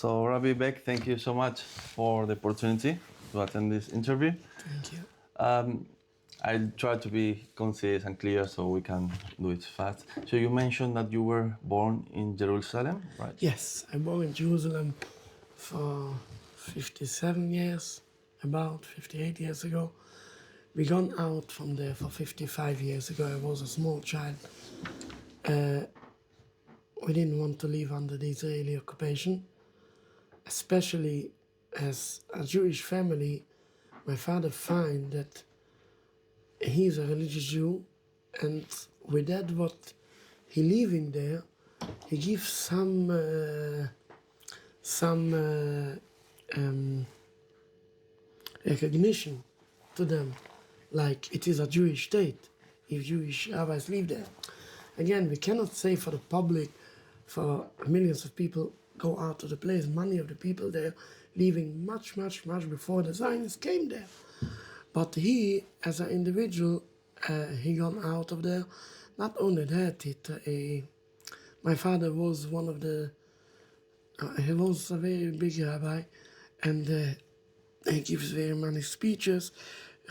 So, Rabbi Beck, thank you so much for the opportunity to attend this interview. Thank you. I'll try to be concise and clear so we can do it fast. So you mentioned that you were born in Jerusalem, right? Yes, I born in Jerusalem for 57 years, about 58 years ago. We gone out from there for 55 years ago. I was a small child. We didn't want to live under the Israeli occupation, especially as a Jewish family. My father find that he's a religious Jew, and with that what he living there, he gives some recognition to them, like it is a Jewish state if Jewish rabbis live there. Again, we cannot say for the public, for millions of people go out of the place. Many of the people there leaving much before the Zionists came there. But he, as an individual, he gone out of there. Not only that, my father was one of the, he was a very big rabbi, and he gives very many speeches,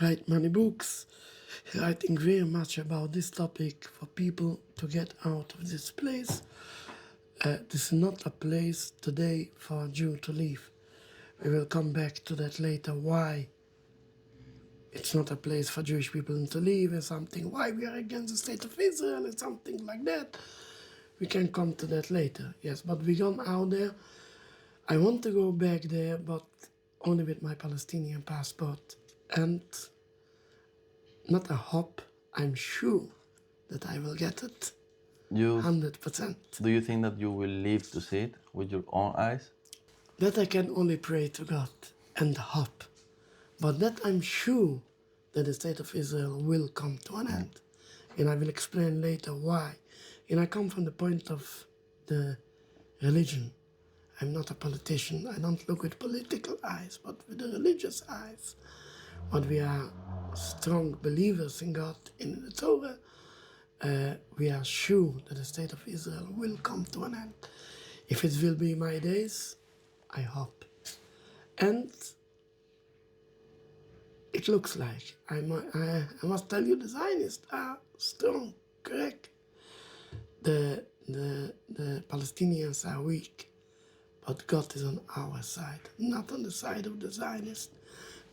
write many books, writing very much about this topic for people to get out of this place. This is not a place today for a Jew to live. We will come back to that later, why it's not a place for Jewish people to live or something, why we are against the state of Israel or something like that. We can come to that later, yes, but we gone out there. I want to go back there, but only with my Palestinian passport, and not a hope, I'm sure that I will get it, 100%. Do you think that you will live to see it with your own eyes? That I can only pray to God and hope. But that I'm sure that the state of Israel will come to an end. And I will explain later why. And I come from the point of the religion. I'm not a politician. I don't look with political eyes, but with the religious eyes. But we are strong believers in God, in the Torah. We are sure that the state of Israel will come to an end. If it will be my days, I hope. And it looks like, I must tell you, the Zionists are strong, correct? The Palestinians are weak, but God is on our side, not on the side of the Zionists,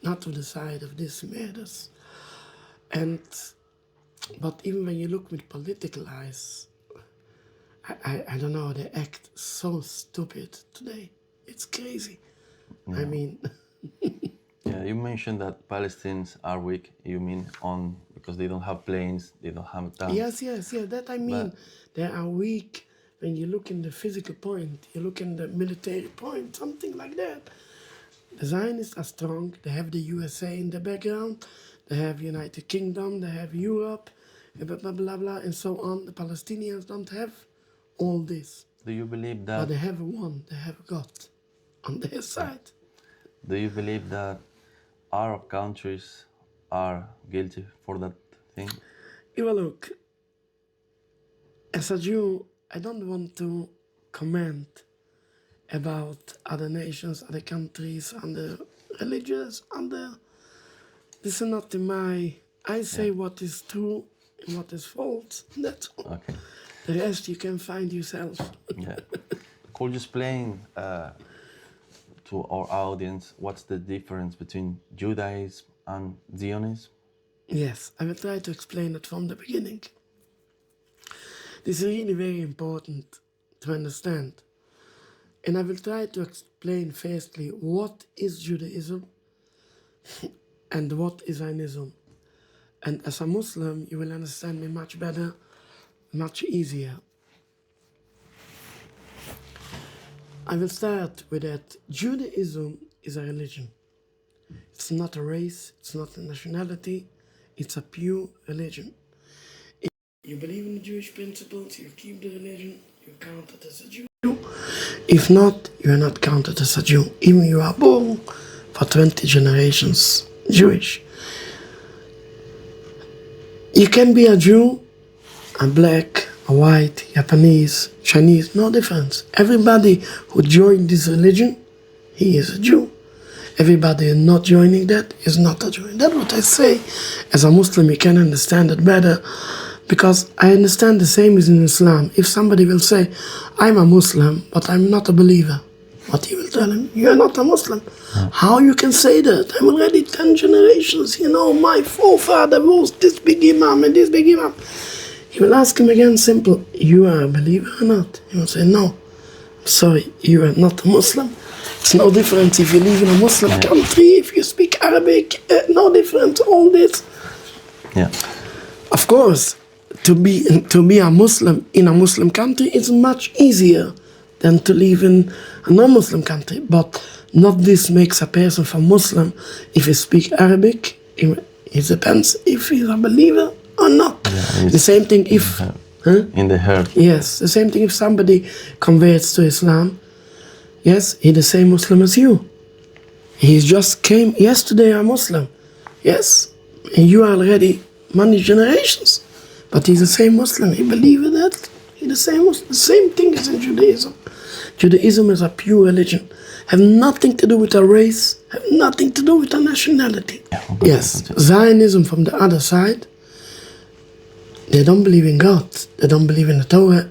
not on the side of these murders. But even when you look with political eyes, I don't know, they act so stupid today. It's crazy. Yeah. I mean... Yeah, you mentioned that Palestinians are weak. You mean because they don't have planes, they don't have tanks? Yes, that I mean. They are weak when you look in the physical point, you look in the military point, something like that. The Zionists are strong. They have the USA in the background. They have United Kingdom. They have Europe, blah, blah, blah, blah, and so on. The Palestinians don't have all this. Do you believe that? But they have one. They have God on their side. Do you believe that Arab countries are guilty for that thing? Well, look, as a Jew, I don't want to comment about other nations, other countries, other religions, this is not my... I say what is true and what is false, that's all. Okay. The rest you can find yourself. Yeah. Could you explain to our audience what's the difference between Judaism and Zionism? Yes, I will try to explain it from the beginning. This is really very important to understand. And I will try to explain firstly what is Judaism and what is Zionism. And as a Muslim, you will understand me much better, much easier. I will start with that. Judaism is a religion. It's not a race, it's not a nationality, it's a pure religion. If you believe in the Jewish principles, you keep the religion, you're counted as a Jew. If not, you are not counted as a Jew. Even you are born for 20 generations Jewish. You can be a Jew, a black a white, Japanese, Chinese, no difference. Everybody who joined this religion, he is a Jew. Everybody not joining that is not a Jew. That's what I say. As a Muslim, you can understand it better, because I understand the same as in Islam. If somebody will say, I'm a Muslim, but I'm not a believer, what he will tell him, you are not a Muslim. How you can say that? I'm already 10 generations, my forefather was this big imam and this big imam. He will ask him again simple, you are a believer or not? He will say, no, sorry, you are not a Muslim. It's no different if you live in a Muslim country, if you speak Arabic, no different, all this. Yeah. Of course, to be a Muslim in a Muslim country is much easier than to live in a non-Muslim country. But not this makes a person for Muslim if he speaks Arabic. It depends if he's a believer or not. Yeah, the same thing if... In the heart. Yes, the same thing if somebody converts to Islam. Yes, he's the same Muslim as you. He just came yesterday a Muslim. Yes, and you are already many generations. But he's the same Muslim. He believes in that. He's the same Muslim. The same thing as in Judaism. Judaism is a pure religion. Have nothing to do with a race. Have nothing to do with a nationality. Yes, Zionism from the other side. They don't believe in God. They don't believe in the Torah.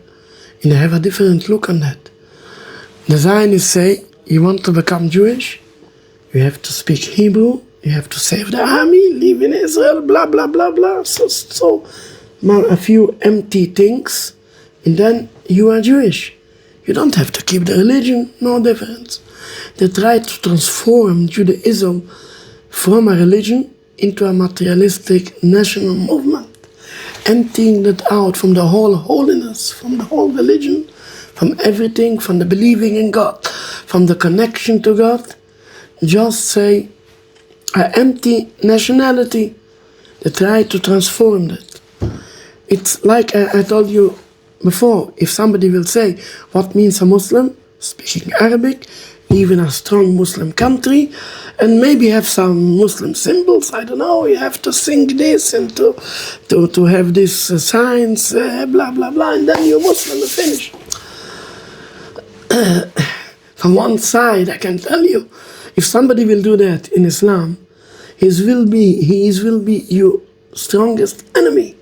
And they have a different look on that. The Zionists say, you want to become Jewish? You have to speak Hebrew. You have to save the army, live in Israel, blah, blah, blah, blah. So a few empty things, and then you are Jewish. You don't have to keep the religion, no difference. They try to transform Judaism from a religion into a materialistic national movement, emptying that out from the whole holiness, from the whole religion, from everything, from the believing in God, from the connection to God. Just say, an empty nationality. They try to transform that. It's like I told you before, if somebody will say, what means a Muslim? Speaking Arabic, live in a strong Muslim country, and maybe have some Muslim symbols, I don't know, you have to sing this and to have this signs, blah, blah, blah, and then you're Muslim and finish. From one side, I can tell you, if somebody will do that in Islam, he will be your strongest enemy.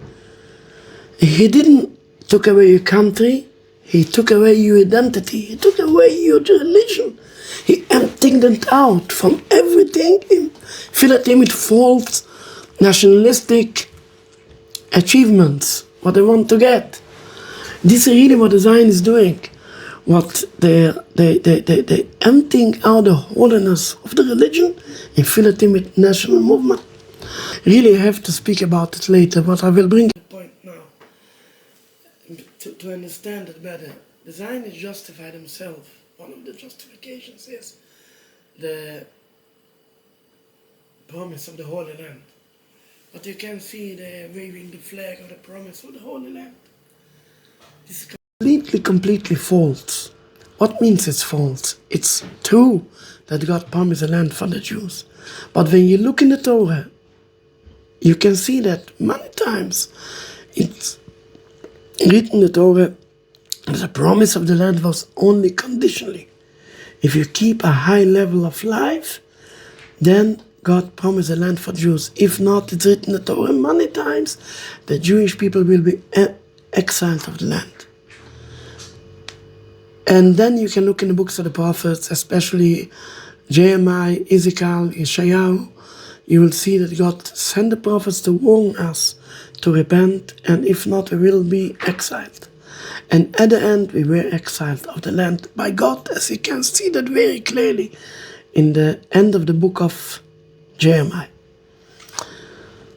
He didn't took away your country, he took away your identity, he took away your religion. He emptied it out from everything, filled it with false nationalistic achievements, what they want to get. This is really what the Zion is doing. What they emptying out the holiness of the religion and fill it in with national movement. Really, I have to speak about it later, but I will bring the point now. To understand it better, the Zionists justify themselves. One of the justifications is the promise of the Holy Land. But you can see they're waving the flag of the promise of the Holy Land. This is completely false. What means it's false? It's true that God promised a land for the Jews. But when you look in the Torah, you can see that many times it's written in the Torah that the promise of the land was only conditionally. If you keep a high level of life, then God promised a land for Jews. If not, it's written in the Torah many times that Jewish people will be exiled of the land. And then you can look in the books of the prophets, especially Jeremiah, Ezekiel, Yeshayahu. You will see that God sent the prophets to warn us to repent, and if not, we will be exiled. And at the end, we were exiled of the land by God, as you can see that very clearly in the end of the book of Jeremiah.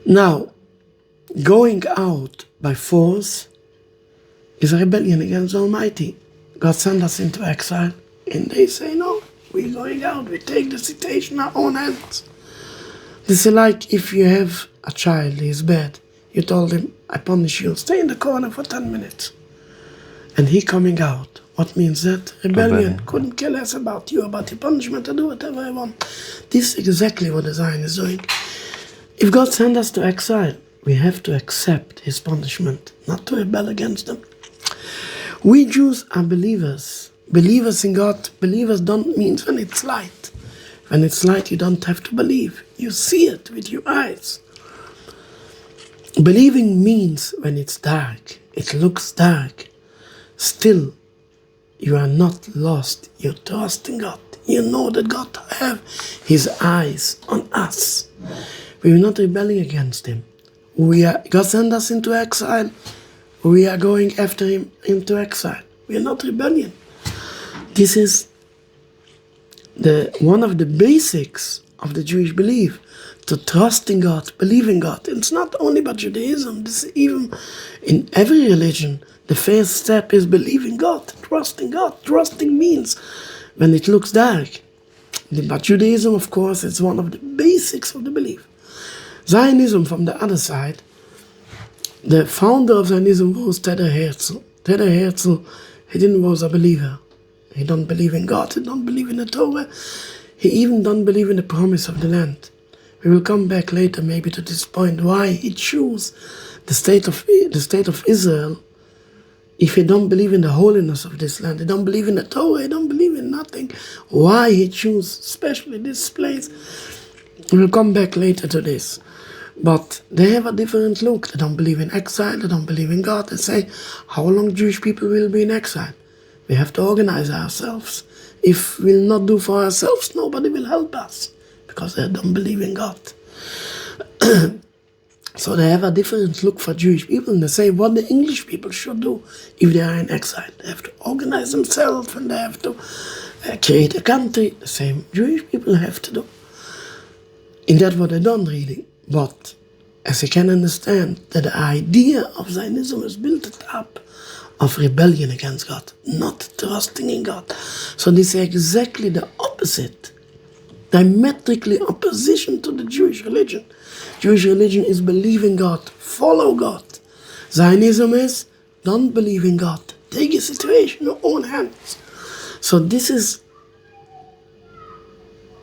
Now, going out by force is a rebellion against the Almighty. God sent us into exile, and they say, no, we're going out, we take the situation in our own hands. This is like if you have a child, he is bad. You told him, I punish you, stay in the corner for 10 minutes. And he coming out. What means that? Rebellion. Couldn't care less about you, about your punishment, I do whatever I want. This is exactly what the Zion is doing. If God sent us to exile, we have to accept his punishment, not to rebel against them. We Jews are believers. Believers in God. Believers don't mean when it's light. When it's light, you don't have to believe. You see it with your eyes. Believing means when it's dark, it looks dark. Still, you are not lost. You trust in God. You know that God have His eyes on us. We are not rebelling against Him. God sent us into exile. We are going after Him into exile. We are not rebellion. This is one of the basics of the Jewish belief, to trust in God, believe in God. It's not only about Judaism, this is even in every religion. The first step is believing God, trusting God. Trusting means when it looks dark. But Judaism, of course, is one of the basics of the belief. Zionism, from the other side, the founder of Zionism was Neturei Karta. Neturei Karta, he was a believer. He don't believe in God, he don't believe in the Torah, he even don't believe in the promise of the land. We will come back later maybe to this point, why he chose the state of Israel if he don't believe in the holiness of this land, he don't believe in the Torah, he don't believe in nothing. Why he chose especially this place? We will come back later to this. But they have a different look. They don't believe in exile, they don't believe in God. They say, how long Jewish people will be in exile? We have to organize ourselves. If we'll not do for ourselves, nobody will help us, because they don't believe in God. So they have a different look for Jewish people, and they say what the English people should do if they are in exile. They have to organize themselves, and they have to create a country. The same Jewish people have to do. And that's what they done, really. But as you can understand, that the idea of Zionism is built up of rebellion against God, not trusting in God. So this is exactly the opposite, diametrically opposition to the Jewish religion. Jewish religion is believe in God, follow God. Zionism is don't believe in God, take a situation in your own hands. So this is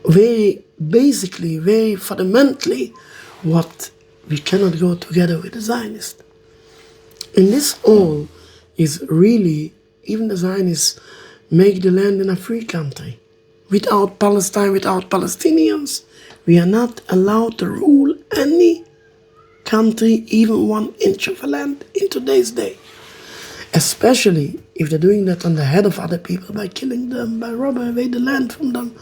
very basically, very fundamentally what we cannot go together with the Zionists. And this all is really, even the Zionists make the land in a free country. Without Palestine, without Palestinians, we are not allowed to rule any country, even 1 inch of land in today's day. Especially if they're doing that on the head of other people by killing them, by robbing away the land from them.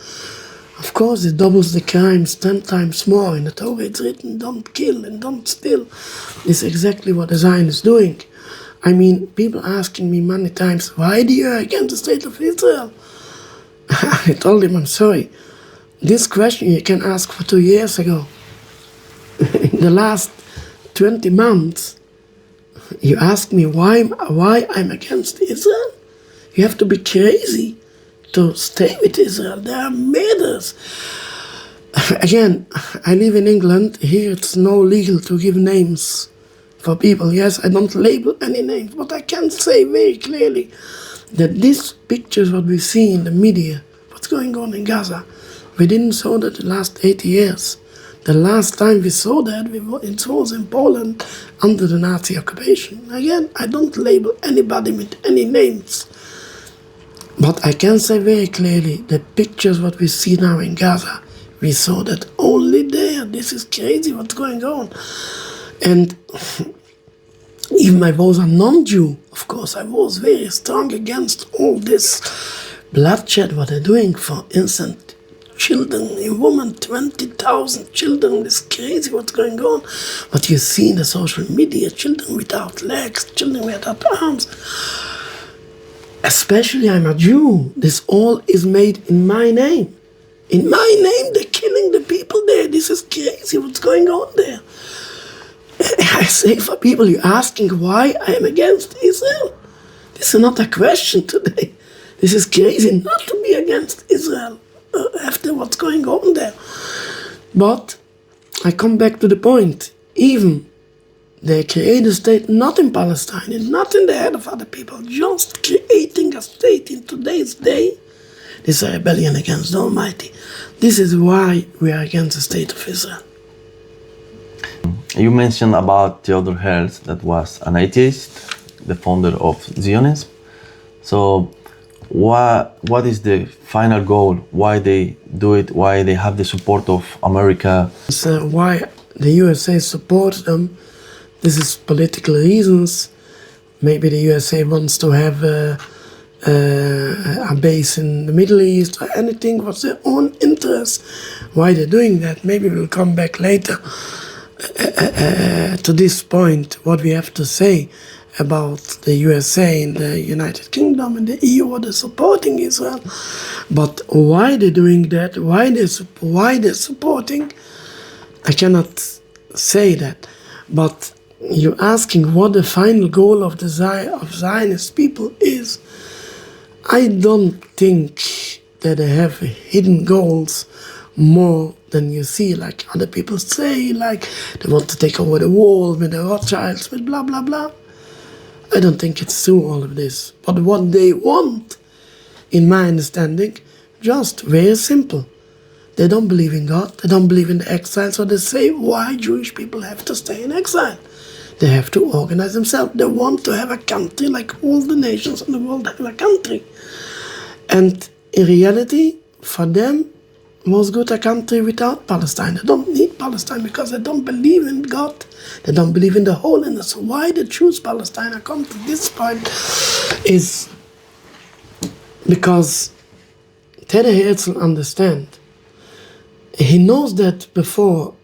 Of course, it doubles the crimes 10 times more. In the Torah it's written, don't kill and don't steal. This is exactly what the Zionists doing. I mean, people asking me many times, why do you against the state of Israel? I told them, I'm sorry. This question you can ask for 2 years ago. In the last 20 months, you ask me why I'm against Israel? You have to be crazy to stay with Israel. They are murderers. Again, I live in England. Here it's no legal to give names for people. Yes, I don't label any names, but I can say very clearly that these pictures, what we see in the media, what's going on in Gaza, we didn't saw that the last 80 years. The last time we saw that, it was in Poland under the Nazi occupation. Again, I don't label anybody with any names. But I can say very clearly, the pictures what we see now in Gaza, we saw that only there. This is crazy what's going on. And even I was a non-Jew, of course, I was very strong against all this bloodshed, what they're doing, for instance, children, a woman, 20,000 children, it's crazy what's going on. What you see in the social media, children without legs, children without arms. Especially I'm a Jew, this all is made in my name. In my name, they're killing the people there. This is crazy what's going on there. I say for people, you're asking why I am against Israel. This is not a question today. This is crazy not to be against Israel after what's going on there. But I come back to the point. Even they create a state not in Palestine, it's not in the head of other people, just creating a state in today's day. This is a rebellion against the Almighty. This is why we are against the state of Israel. You mentioned about Theodor Herzl, that was an atheist, the founder of Zionism. So what is the final goal? Why they do it? Why they have the support of America? So why the USA supports them? This is political reasons. Maybe the USA wants to have a base in the Middle East or anything. What's their own interest? Why they're doing that? Maybe we'll come back later to this point. What we have to say about the USA and the United Kingdom and the EU, what they're supporting Israel. But why they're doing that? Why they're supporting? I cannot say that. But you're asking what the final goal of the Zionist people is. I don't think that they have hidden goals more than you see, like other people say, like they want to take over the world with the Rothschilds, with blah, blah, blah. I don't think it's true, all of this. But what they want, in my understanding, just very simple. They don't believe in God, they don't believe in the exile, so they say why Jewish people have to stay in exile. They have to organize themselves. They want to have a country like all the nations in the world have a country. And in reality, for them, was good a country without Palestine. They don't need Palestine because they don't believe in God. They don't believe in the holiness. Why they choose Palestine, I come to this point, is because Ted Herzl understands. He knows that before,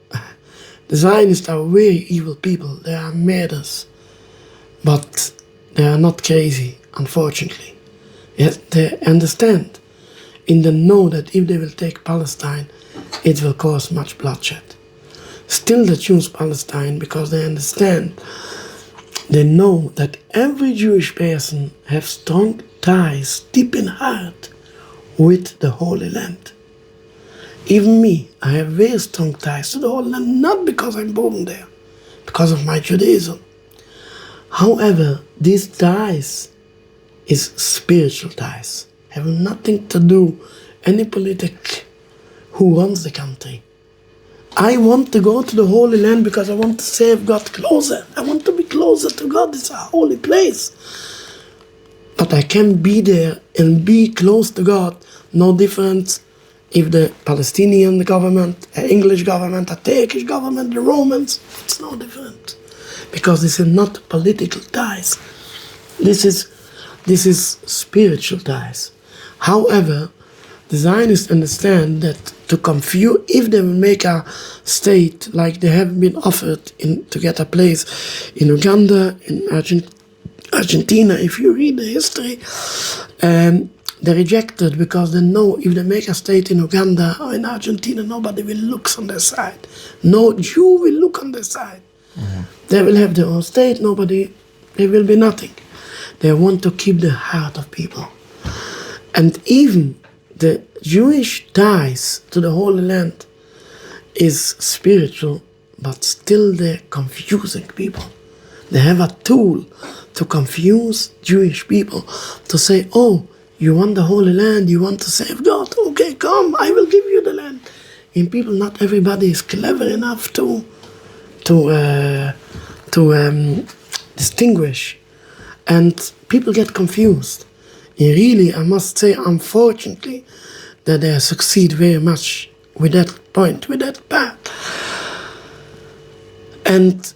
the Zionists are very evil people. They are murderers. But they are not crazy, unfortunately. Yes, they understand. And they know that if they will take Palestine, it will cause much bloodshed. Still they choose Palestine because they understand. They know that every Jewish person has strong ties, deep in heart, with the Holy Land. Even me, I have very strong ties to the Holy Land, not because I'm born there, because of my Judaism. However, these ties is spiritual ties, have nothing to do any politic who runs the country. I want to go to the Holy Land because I want to serve God closer. I want to be closer to God. It's a holy place. But I can be there and be close to God. No difference if the Palestinian government, the English government, the Turkish government, the Romans, it's no different. Because this is not political ties. This is spiritual ties. However, the Zionists understand that to confuse, if they will make a state like they have been offered to get a place in Uganda, in Argentina, if you read the history, they rejected because they know if they make a state in Uganda or in Argentina, nobody will look on their side. No Jew will look on their side. Mm-hmm. They will have their own state, there will be nothing. They want to keep the heart of people. And even the Jewish ties to the Holy Land is spiritual, but still they're confusing people. They have a tool to confuse Jewish people, to say, oh, you want the Holy Land, you want to save God, okay, come, I will give you the land. And people, not everybody is clever enough to distinguish. And people get confused. And really, I must say, unfortunately, that they succeed very much with that point, with that path. And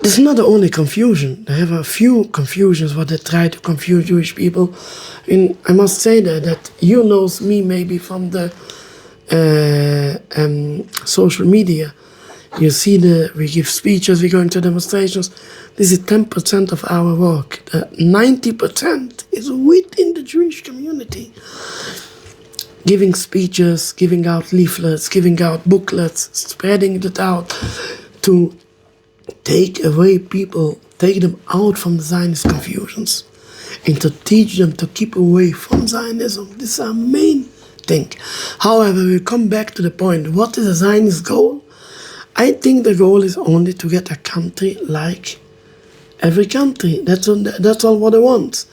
it's not the only confusion. They have a few confusions where they try to confuse Jewish people. And I must say that you knows me maybe from the social media. You see we give speeches, we go into demonstrations. This is 10% of our work. 90% is within the Jewish community. Giving speeches, giving out leaflets, giving out booklets, spreading it out to take away people, take them out from the Zionist confusions and to teach them to keep away from Zionism. This is our main thing. However, we come back to the point, what is a Zionist goal? I think the goal is only to get a country like every country. That's all what they want.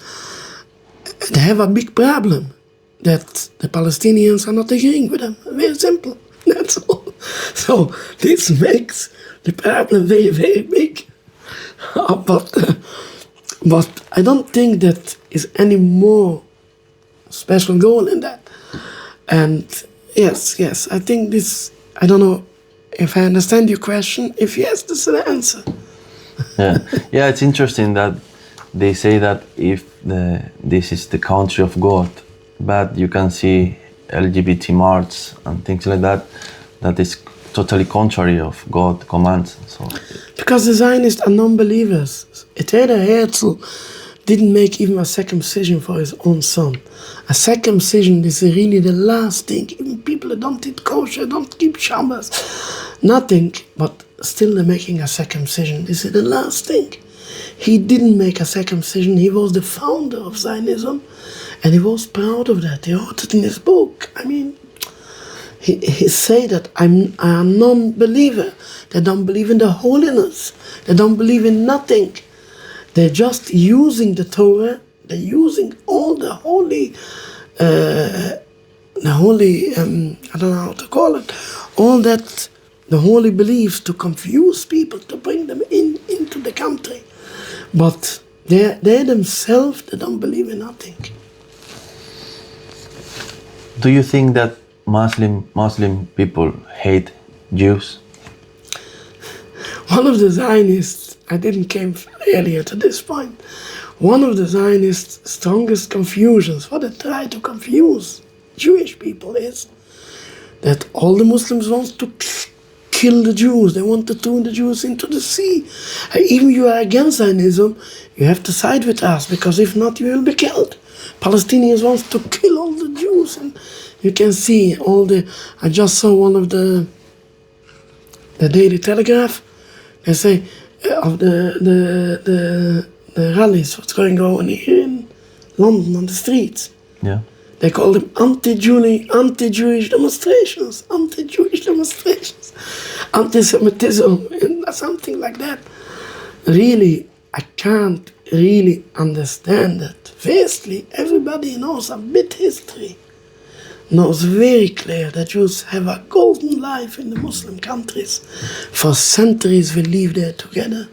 They have a big problem that the Palestinians are not agreeing with them. Very simple. That's all. So this makes the problem very, very big. But But I don't think that is any more special goal in that. And yes, I think this, I don't know if I understand your question. If yes, this is the answer. Yeah, it's interesting that they say that if this is the country of God, but you can see LGBT march and things like that, that is totally contrary of God's commands. So because the Zionists are non-believers. Herzl didn't make even a circumcision for his own son. A circumcision is really the last thing. Even people that don't eat kosher, don't keep Shabbos, nothing, but still they're making a circumcision. This is the last thing. He didn't make a circumcision. He was the founder of Zionism, and he was proud of that. He wrote it in his book. I mean, he said that I'm a non-believer. They don't believe in the holiness. They don't believe in nothing. They're just using the Torah. They're using all the holy, I don't know how to call it, all that, the holy beliefs to confuse people, to bring them into the country. But they themselves, they don't believe in nothing. do you think that Muslim people hate Jews? One of the Zionists, I didn't came earlier to this point, one of the Zionists' strongest confusions, what they try to confuse Jewish people is that all the Muslims want to kill the Jews. They want to turn the Jews into the sea. Even you are against Zionism, you have to side with us, because if not, you will be killed. Palestinians want to kill all the Jews, and you can see all the. I just saw one of the Daily Telegraph. They say of the rallies, what's going on here in London on the streets. Yeah. They call them anti-Jewish demonstrations, anti-Semitism, and something like that. Really, I can't really understand that. Firstly, everybody knows a bit history, knows very clear that Jews have a golden life in the Muslim countries. For centuries we live there together.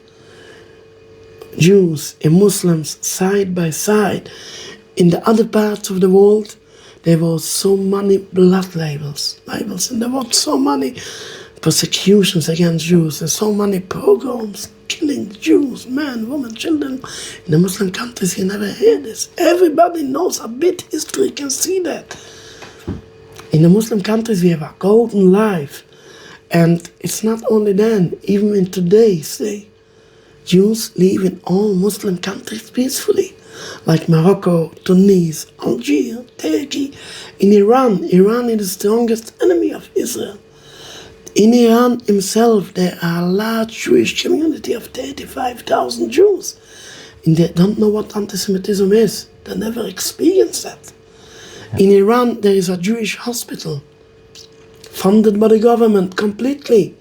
Jews and Muslims side by side. In the other parts of the world, there were so many blood libels, and there were so many persecutions against Jews, and so many pogroms, killing Jews, men, women, children. In the Muslim countries, you never hear this. Everybody knows a bit history, can see that. In the Muslim countries, we have a golden life. And it's not only then, even in today's day, Jews live in all Muslim countries peacefully, like Morocco, Tunisia, Algeria, Turkey. In Iran is the strongest enemy of Israel. In Iran himself, there are a large Jewish community of 35,000 Jews. And they don't know what anti-Semitism is. They never experienced that. In Iran, there is a Jewish hospital funded by the government completely.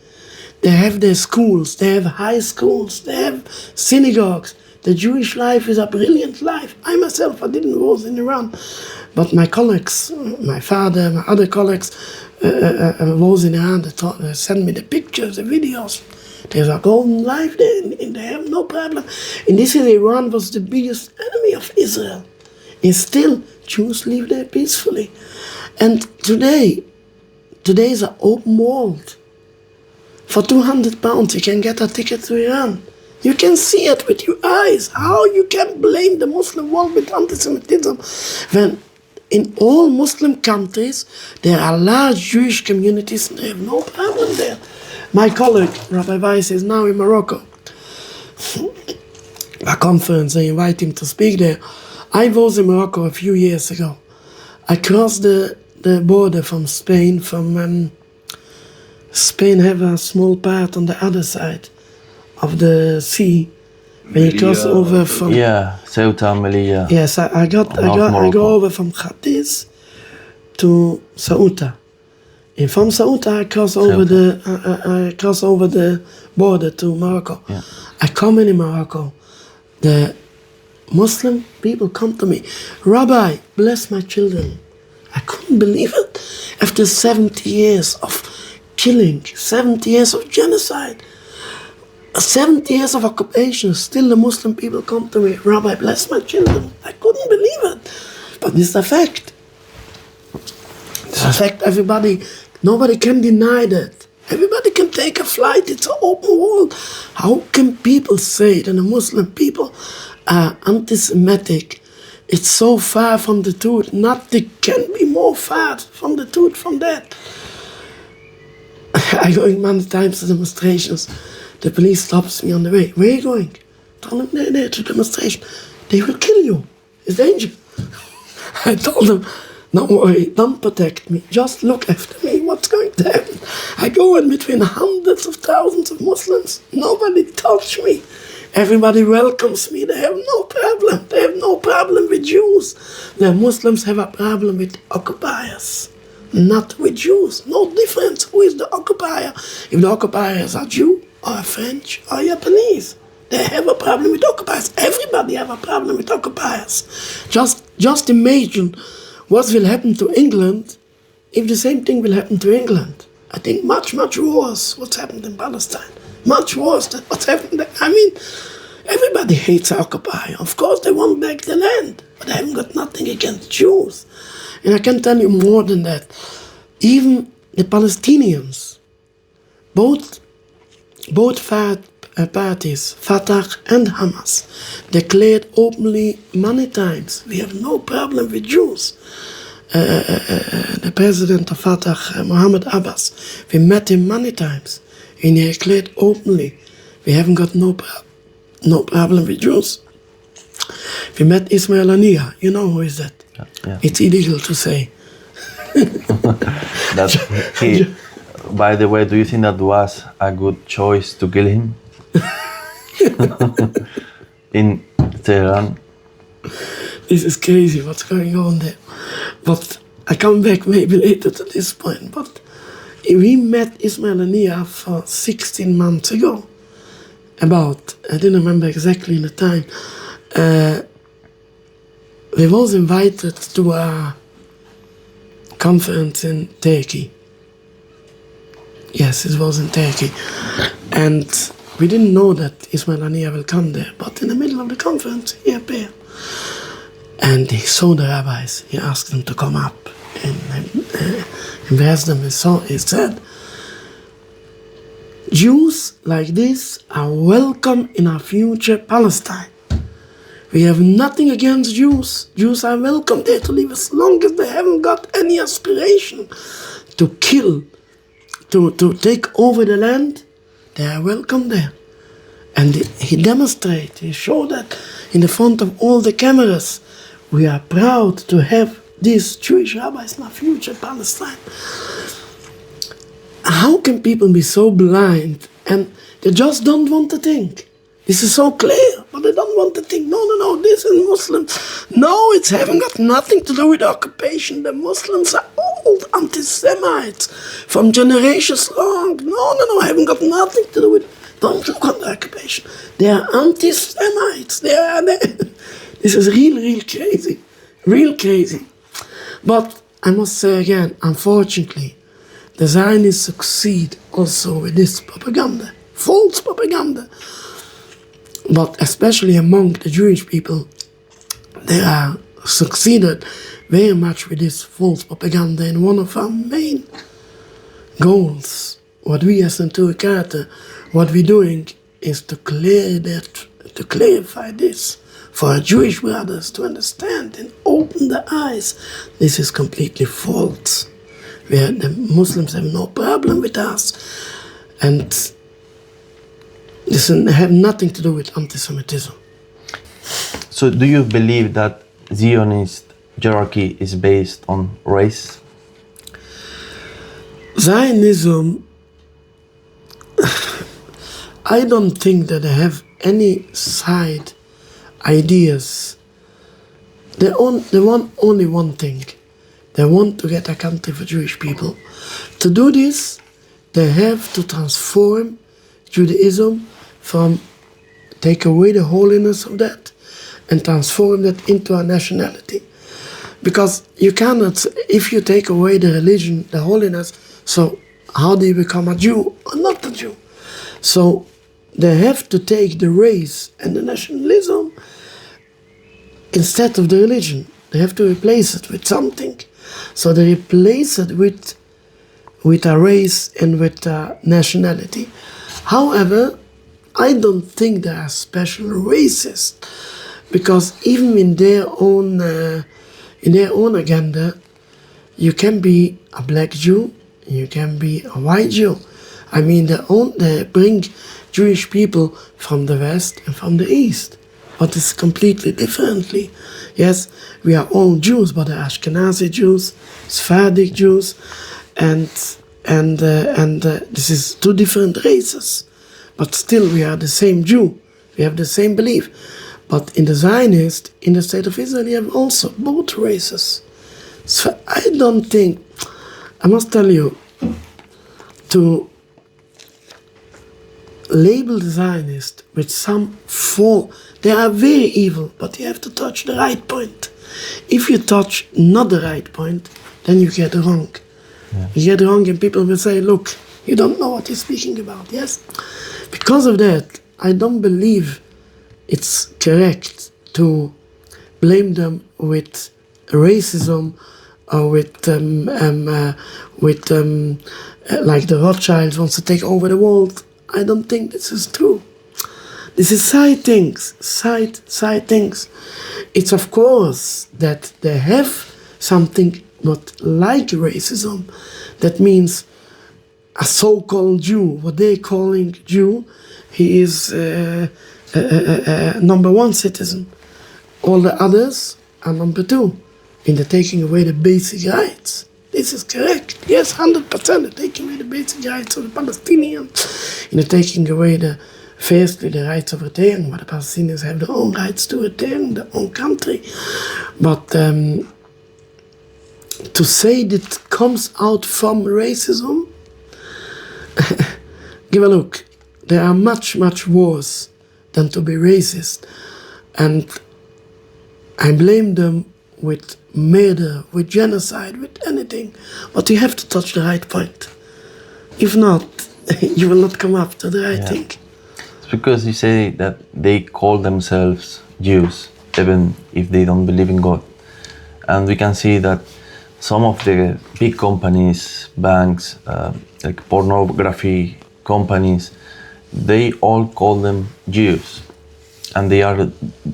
They have their schools, they have high schools, they have synagogues. The Jewish life is a brilliant life. I myself, I didn't was in Iran, but my colleagues, my father, my other colleagues was in Iran. They sent me the pictures, the videos. There's a golden life there, and they have no problem. And this is Iran was the biggest enemy of Israel. And still, Jews live there peacefully. And today is an open world. For £200 you can get a ticket to Iran. You can see it with your eyes. How you can blame the Muslim world with anti-Semitism when in all Muslim countries there are large Jewish communities and they have no problem there. My colleague, Rabbi Weiss, is now in Morocco. A conference, they invite him to speak there. I was in Morocco a few years ago. I crossed the border from Spain, Spain have a small part on the other side of the sea. When you cross over from Ceuta, Melilla. Yes, I go over from Cadiz to Ceuta, and from Ceuta I cross over the border to Morocco. Yeah. I come in Morocco. The Muslim people come to me, Rabbi, bless my children. I couldn't believe it. After 70 years of killing, 70 years of genocide, 70 years of occupation, still the Muslim people come to me, Rabbi, bless my children. I couldn't believe it. But this is a fact. It's a fact, nobody can deny that. Everybody can take a flight, it's an open world. How can people say that the Muslim people are anti-Semitic? It's so far from the truth. Nothing can be more far from the truth from that. I go many times to demonstrations. The police stops me on the way. Where are you going? Tell them they're there to demonstration. They will kill you. It's danger. I told them, don't worry, don't protect me. Just look after me. What's going to happen? I go in between hundreds of thousands of Muslims. Nobody touch me. Everybody welcomes me. They have no problem. They have no problem with Jews. The Muslims have a problem with occupiers, not with Jews. No difference. Who is the occupier? If the occupier is a Jew or a French or a Japanese, they have a problem with occupiers. Everybody have a problem with occupiers. Just imagine what will happen to England if the same thing will happen to England. I think much, much worse what's happened in Palestine. Much worse than what's happened there. I mean, everybody hates the occupier. Of course, they want back the land, but they haven't got nothing against Jews. And I can tell you more than that. Even the Palestinians, both parties, Fatah and Hamas, declared openly many times, we have no problem with Jews. The president of Fatah, Mohammed Abbas, we met him many times, and he declared openly, we haven't got no problem with Jews. We met Ismail Haniyeh. You know who is that? Yeah. It's illegal to say. By the way, do you think that was a good choice to kill him? In Tehran? This is crazy what's going on there. But I come back maybe later to this point. But we met Ismail Haniyeh for 16 months ago. I didn't remember exactly the time. We was invited to a conference in Turkey. Yes, it was in Turkey. And we didn't know that Ismail Haniyeh will come there. But in the middle of the conference, he appeared. And he saw the rabbis. He asked them to come up and address them. He said, Jews like this are welcome in our future Palestine. We have nothing against Jews. Jews are welcome there to live as long as they haven't got any aspiration to kill, to take over the land. They are welcome there. And he demonstrated, he showed that in the front of all the cameras. We are proud to have these Jewish rabbis in our future Palestine. How can people be so blind and they just don't want to think? This is so clear, but they don't want to think. No, this is Muslims. No, it's having got nothing to do with occupation. The Muslims are old anti-Semites from generations long. No, haven't got nothing to do with, don't look on the occupation. They are anti-Semites. This is real crazy. Real crazy. But I must say again, unfortunately, the Zionists succeed also with this propaganda, false propaganda. But especially among the Jewish people, they are succeeded very much with this false propaganda. And one of our main goals, what we as Neturei Karta, what we're doing is to clarify this for our Jewish brothers to understand and open their eyes. This is completely false. Where the Muslims have no problem with us, and this have nothing to do with anti-Semitism. So do you believe that Zionist hierarchy is based on race? Zionism, I don't think that they have any side ideas. They want only one thing. They want to get a country for Jewish people. To do this, they have to transform Judaism take away the holiness of that and transform that into a nationality. Because you cannot, if you take away the religion, the holiness, so how do you become a Jew or not a Jew? So they have to take the race and the nationalism instead of the religion. They have to replace it with something. So they replace it with a race and with a nationality. However, I don't think they are special racist, because even in their own agenda, you can be a black Jew, you can be a white Jew. I mean, they bring Jewish people from the West and from the East, but it's completely differently. Yes, we are all Jews, but they're Ashkenazi Jews, Sephardic Jews, and this is two different races. But still, we are the same Jew. We have the same belief. But in the Zionist, in the State of Israel, you have also both races. So I don't think, I must tell you, to label the Zionist with some fault, they are very evil, but you have to touch the right point. If you touch not the right point, then you get wrong. Yeah. You get wrong, and people will say, look, you don't know what you're speaking about, yes? Because of that, I don't believe it's correct to blame them with racism or with like the Rothschilds wants to take over the world. I don't think this is true. This is side things. It's of course that they have something not like racism. That means a so-called Jew, what they're calling Jew, he is number one citizen. All the others are number two in the taking away the basic rights. This is correct. Yes, 100%. The taking away the basic rights of the Palestinians, in the taking away firstly the rights of return, but the Palestinians have their own rights to return their own country. But to say that comes out from racism, give a look. There are much worse than to be racist, and I blame them with murder, with genocide, with anything. But you have to touch the right point. If not, you will not come up to the right thing. It's because you say that they call themselves Jews, even if they don't believe in God. And we can see that some of the big companies, banks, like pornography companies, they all call them Jews. And they are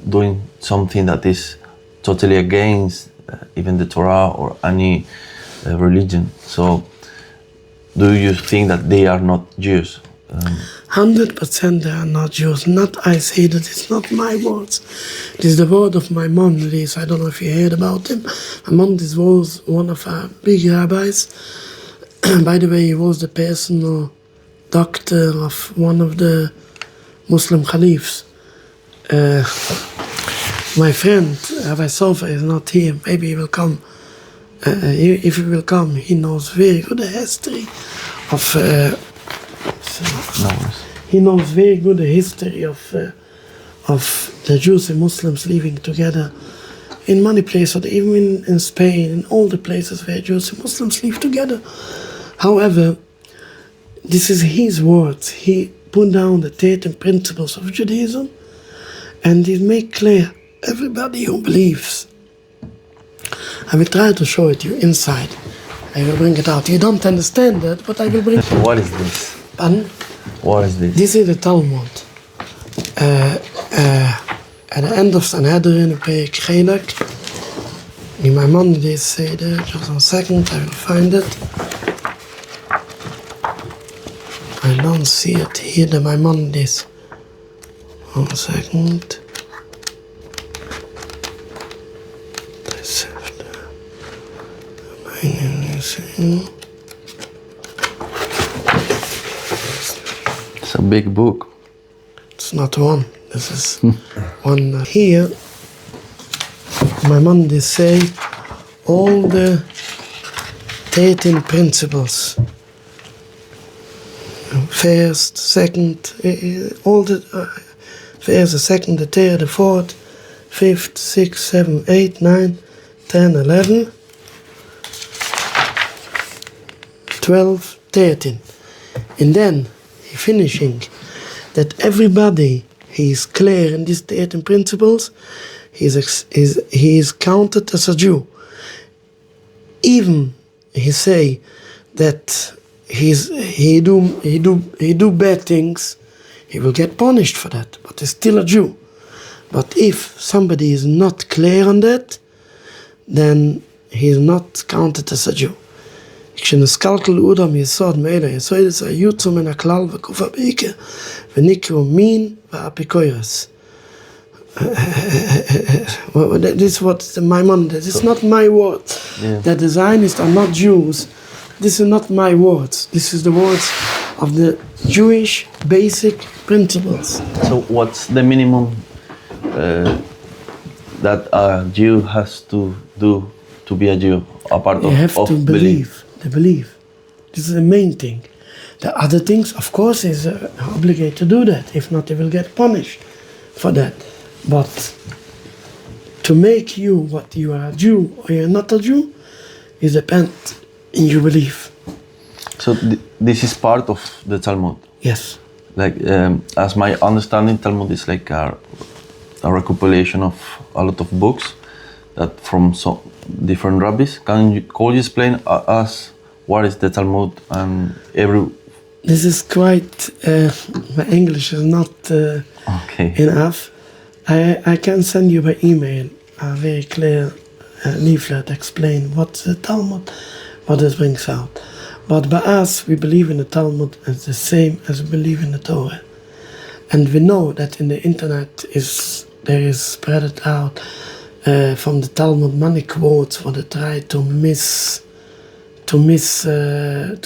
doing something that is totally against even the Torah or any religion. So, do you think that they are not Jews? 100% they are not Jews. Not I say that, it's not my words. It is the word of my mom. I don't know if you heard about him. My mom was one of our big rabbis. By the way, he was the personal doctor of one of the Muslim caliphs. My friend, Rabbi Sofa, is not here. Maybe he will come. If he will come, he knows very good the history of... he knows very good the history of the Jews and Muslims living together in many places, even in Spain, in all the places where Jews and Muslims live together. However, this is his words. He put down the 13 principles of Judaism, and he made clear everybody who believes. I will try to show it to you inside. I will bring it out. You don't understand that, but I will bring it out. What is this? Pardon? What is this? This is the Talmud. At the end of Sanhedrin, Perek Chelek. In my Monday say there, just a second, I will find it. I don't see it here, the my Mondays. 1 second. It's a big book. It's not one. This is one here. My Monday say all the 13 principles. First, second, all the first, the second, the third, the fourth, fifth, sixth, seventh, eighth, 9, 10, 11, 12, 13. And then he finishing that everybody he is clear in these 18 principles, he is counted as a Jew. Even he say that he do bad things, he will get punished for that, but he's still a Jew. But if somebody is not clear on that, then he is not counted as a Jew. כשנסקלקל אודם יסוד מאלה, יסוד זה היוצא מן הכלל וקופה בעיקר, ונקראו מין ואפיקוירס. This is what my mom, this is not my words. Yeah. The Zionists are not Jews. This is not my words. This is the words of the Jewish basic principles. So what's the minimum that a Jew has to do to be a Jew? You have to believe. They believe. This is the main thing. The other things, of course, is obligated to do that. If not, they will get punished for that. But to make you what you are a Jew or you're not a Jew, is depends in your belief. So this is part of the Talmud. Yes. Like as my understanding, Talmud is like a recompilation of a lot of books that from so different rabbis. Could you explain us what is the Talmud and every? This is quite. My English is not enough. I can send you by email a very clear leaflet explain what's the Talmud, what it brings out. But by us, we believe in the Talmud as the same as we believe in the Torah, and we know that in the internet there is spread it out. From the Talmud, many quotes where they try to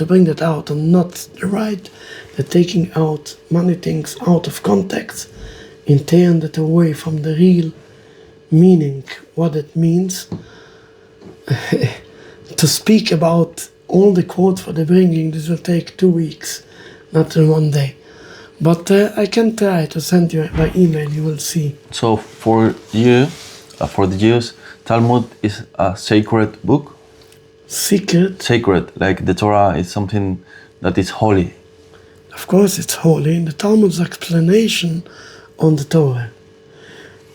bring that out and not the right. They're taking out many things out of context and tearing it away from the real meaning, what it means. To speak about all the quotes for the bringing, this will take 2 weeks, not in 1 day. But I can try to send you by email, you will see. So for you, for the Jews, Talmud is a sacred book? Sacred, like the Torah is something that is holy. Of course it's holy. The Talmud's explanation on the Torah.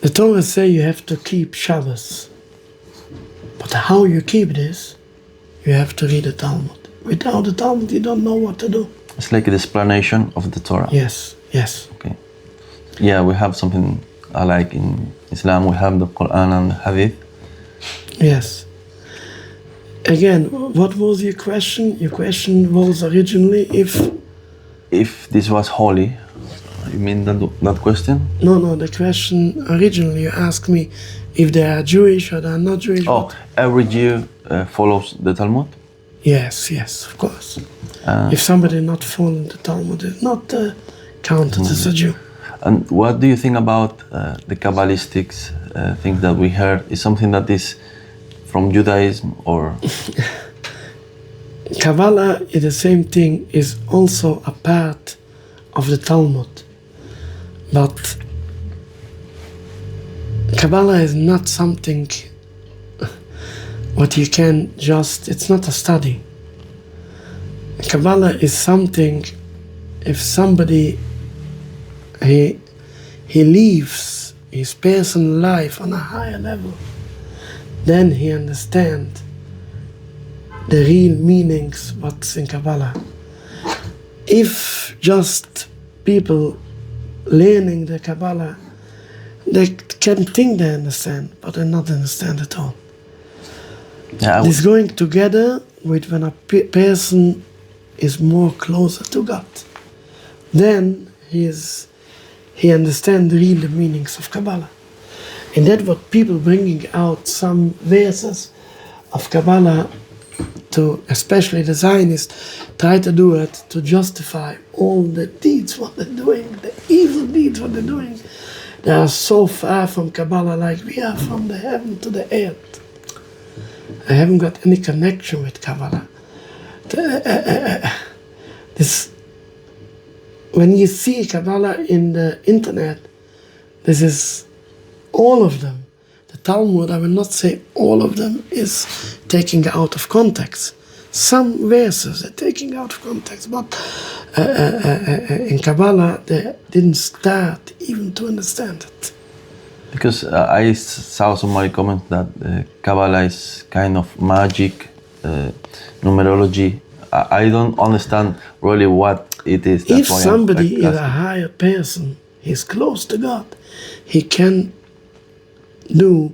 The Torah say you have to keep Shabbos. But how you keep this, you have to read the Talmud. Without the Talmud, you don't know what to do. It's like an explanation of the Torah. Yes. Okay. Yeah, we have something like in Islam, we have the Quran and the Hadith. Yes. Again, what was your question? Your question was originally if this was holy. You mean that question? No, the question originally you asked me if they are Jewish or they are not Jewish. Oh, every Jew follows the Talmud? Yes, of course. If somebody not following the Talmud is not counted as a Jew. And what do you think about the Kabbalistic things that we heard? Is something that is from Judaism or? Kabbalah is the same thing, is also a part of the Talmud. But Kabbalah is not something what you can just, it's not a study. Kabbalah is something, if somebody, he lives his personal life on a higher level, then he understands the real meanings what's in Kabbalah. If just people learning the Kabbalah, they can think they understand, but they not understand at all. Yeah, This going together with when a person is more closer to God, then he understands really the meanings of Kabbalah. And that's what people bringing out some verses of Kabbalah to, especially the Zionists, try to do it to justify all the deeds what they're doing, the evil deeds what they're doing. They are so far from Kabbalah like we are from the heaven to the earth. I haven't got any connection with Kabbalah. When you see Kabbalah in the internet, this is all of them. The Talmud, I will not say all of them, is taken out of context. some verses are taking out of context, but in Kabbalah they didn't start even to understand it. Because I saw somebody comment that Kabbalah is kind of magic, numerology. I don't understand really what it is. That's If somebody is a higher person, he's close to God, he can do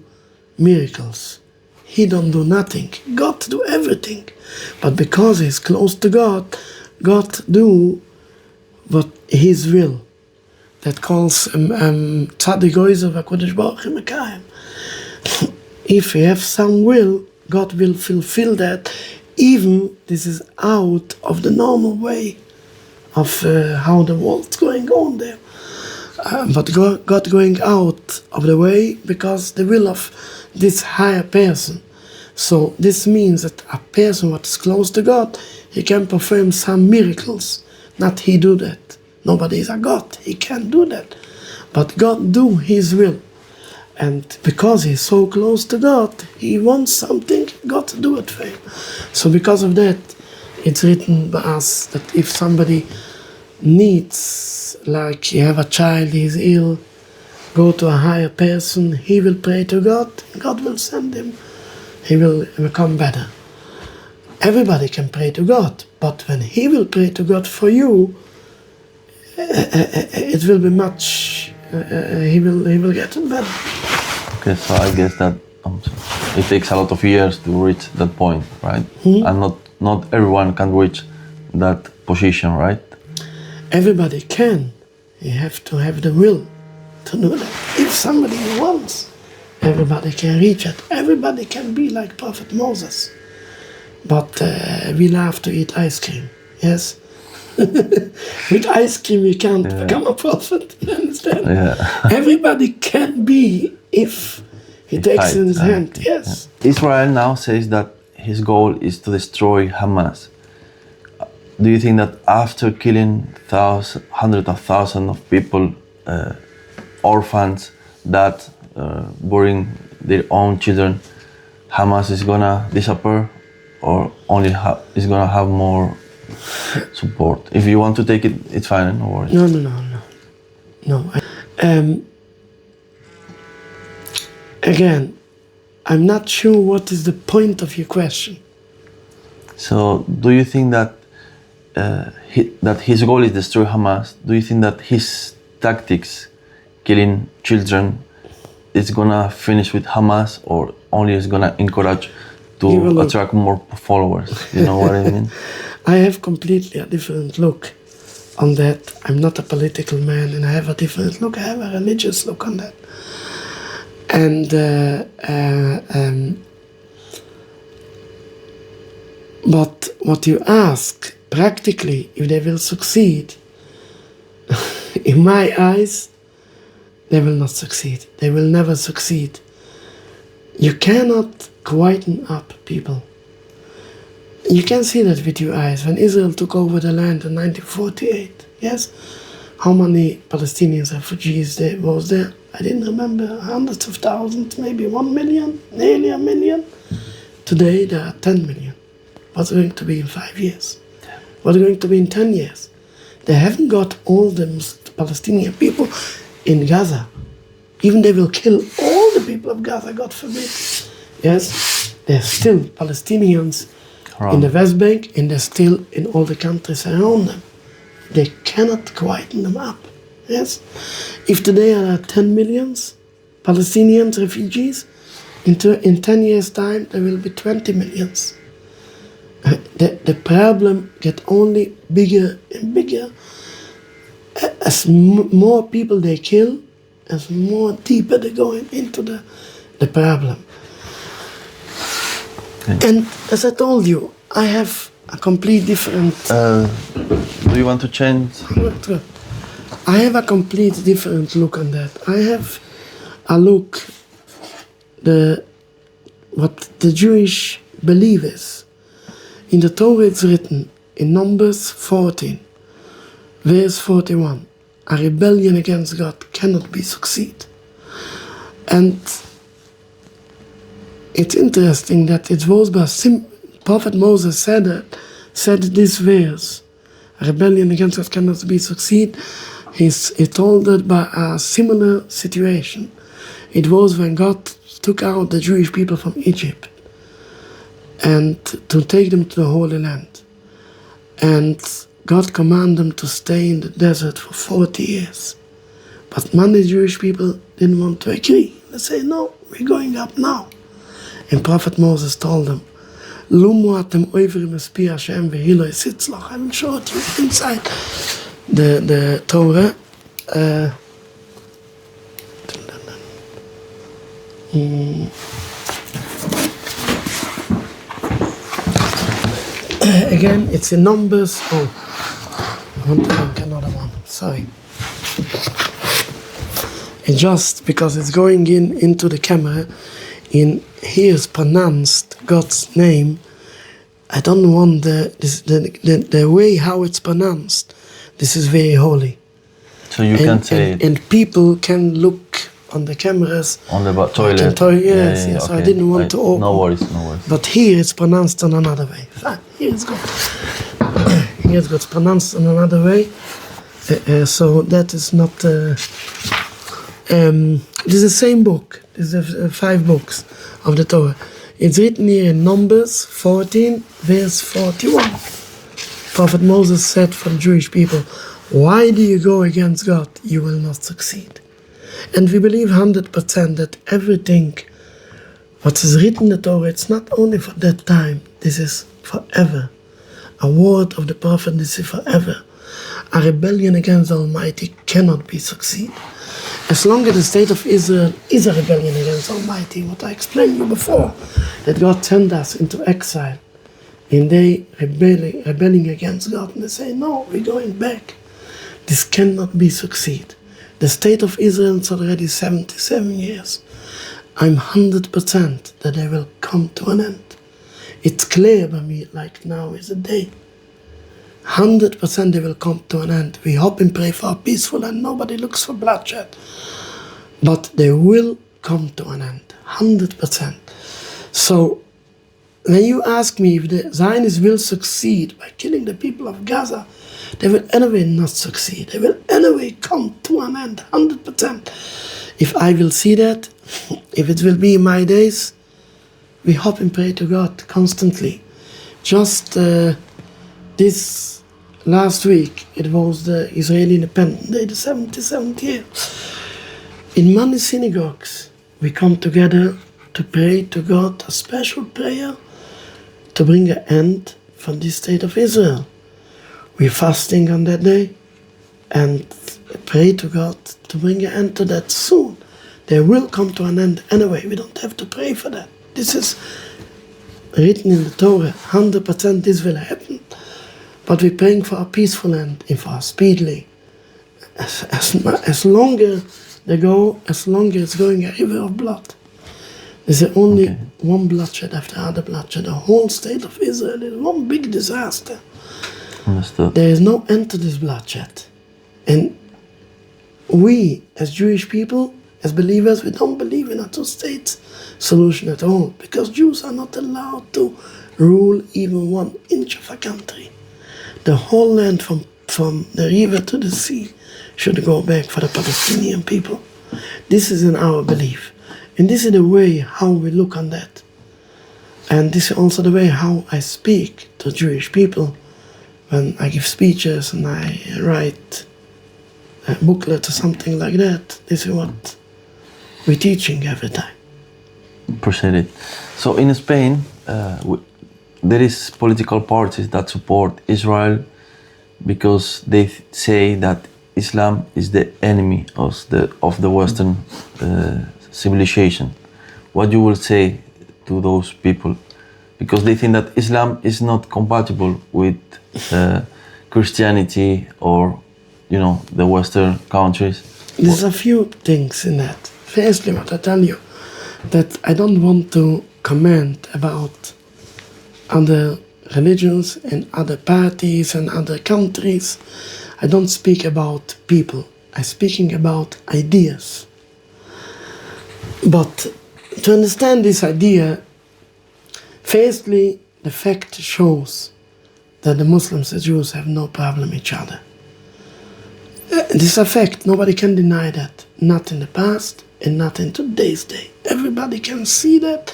miracles. He don't do nothing. God do everything. But because he's close to God, God do what his will. That calls Tzaddik Oizer v'Kodesh Baruch Hu Mekayim. If you have some will, God will fulfill that. Even this is out of the normal way of how the world's going on there. But God going out of the way because the will of this higher person. So this means that a person what is close to God, he can perform some miracles. Not he do that. Nobody is a God. He can't do that. But God do his will. And because he's so close to God, he wants something, God to do it for him. So because of that, it's written by us that if somebody needs, like you have a child, he's ill, go to a higher person, he will pray to God, God will send him, he will become better. Everybody can pray to God, but when he will pray to God for you, it will be much, he will get better. Okay, so I guess that it takes a lot of years to reach that point, right? And not everyone can reach that position, right? Everybody can. You have to have the will to do that. If somebody wants, everybody can reach it. Everybody can be like Prophet Moses. But we love to eat ice cream, yes? With ice cream you can't become a prophet, you understand? Yeah. Everybody can be if he takes in his hand, yes. Yeah. Israel now says that his goal is to destroy Hamas. Do you think that after killing hundreds of thousands of people, orphans, that burying their own children, Hamas is gonna disappear, or only is gonna have more support? If you want to take it, it's fine. No worries. No. Again, I'm not sure what is the point of your question. So, do you think that that his goal is destroy Hamas? Do you think that his tactics, killing children, is gonna finish with Hamas, or only is gonna encourage to attract more followers? You know what I mean? I have completely a different look on that. I'm not a political man, and I have a different look. I have a religious look on that. And but what you ask, practically, if they will succeed, in my eyes, they will not succeed. They will never succeed. You cannot quieten up people. You can see that with your eyes. When Israel took over the land in 1948, yes? How many Palestinian refugees there was there? I didn't remember, hundreds of thousands, maybe 1 million, nearly a million. Today there are 10 million. What's going to be in 5 years? What's going to be in 10 years? They haven't got all the Palestinian people in Gaza. Even they will kill all the people of Gaza, God forbid. Yes, there's still Palestinians in the West Bank, and they're still in all the countries around them. They cannot quieten them up. Yes, if today there are 10 million Palestinian refugees, in 10 years' time there will be 20 million. The problem gets only bigger and bigger. As more people they kill, as more deeper they go into the problem. Okay. And as I told you, I have a complete different... do you want to change? I have a complete different look on that. I have a look, what the Jewish belief is. In the Torah it's written, in Numbers 14, verse 41, a rebellion against God cannot be succeed. And it's interesting that it was by Prophet Moses said this verse, a rebellion against God cannot be succeed. He told it by a similar situation. It was when God took out the Jewish people from Egypt and to take them to the Holy Land. And God commanded them to stay in the desert for 40 years. But many Jewish people didn't want to agree. They say, no, we're going up now. And Prophet Moses told them, Lumu atem oivrim espi Hashem v'hilo esitzlach. I will show it you inside the Torah. Again, it's in Numbers. Oh, I want to make another one. Sorry. And just because it's going into the camera, here is pronounced God's name. I don't want the way how it's pronounced. This is very holy. So you can say it. And people can look on the cameras. On the toilet. Yes. Okay. I didn't want to open. No worries. But here it's pronounced in another way. Here it's good. Here it's pronounced in another way. So that is not... this is the same book. This is 5 books of the Torah. It's written here in Numbers 14, verse 41. Prophet Moses said for the Jewish people, why do you go against God? You will not succeed. And we believe 100% that everything what is written in the Torah, it's not only for that time, this is forever. A word of the prophet, this is forever. A rebellion against the Almighty cannot be succeed. As long as the state of Israel is a rebellion against Almighty, what I explained to you before, that God sent us into exile, and they rebelling against God, and they say, no, we're going back. This cannot be succeed. The state of Israel is already 77 years. I'm 100% that they will come to an end. It's clear by me, like now is a day. 100% they will come to an end. We hope and pray for a peaceful end. Nobody looks for bloodshed. But they will come to an end. 100%. So, when you ask me if the Zionists will succeed by killing the people of Gaza, they will anyway not succeed. They will anyway come to an end. 100%. If I will see that, if it will be in my days, we hope and pray to God constantly. Just this last week, it was the Israeli Independence Day, the 77th year. In many synagogues, we come together to pray to God a special prayer to bring an end for this state of Israel. We're fasting on that day and pray to God to bring an end to that soon. They will come to an end anyway. We don't have to pray for that. This is written in the Torah. 100% this will happen. But we're praying for a peaceful end and for a speedily. As longer they go, as longer it's going a river of blood. There's only one bloodshed after other bloodshed. The whole state of Israel is one big disaster. Understood. There is no end to this bloodshed. And we, as Jewish people, as believers, we don't believe in a two-state solution at all, because Jews are not allowed to rule even 1 inch of a country. The whole land from the river to the sea should go back for the Palestinian people. This is in our belief. And this is the way how we look on that. And this is also the way how I speak to Jewish people when I give speeches and I write a booklet or something like that. This is what we're teaching every time. Appreciate it. So in Spain, there is political parties that support Israel because they say that Islam is the enemy of the Western civilization. What you will say to those people? Because they think that Islam is not compatible with Christianity or, the Western countries. There's a few things in that. Firstly, what I tell you, that I don't want to comment about other religions and other parties and other countries. I don't speak about people. I'm speaking about ideas. But to understand this idea, firstly, the fact shows that the Muslims and Jews have no problem with each other. This is a fact, nobody can deny that. Not in the past and not in today's day. Everybody can see that.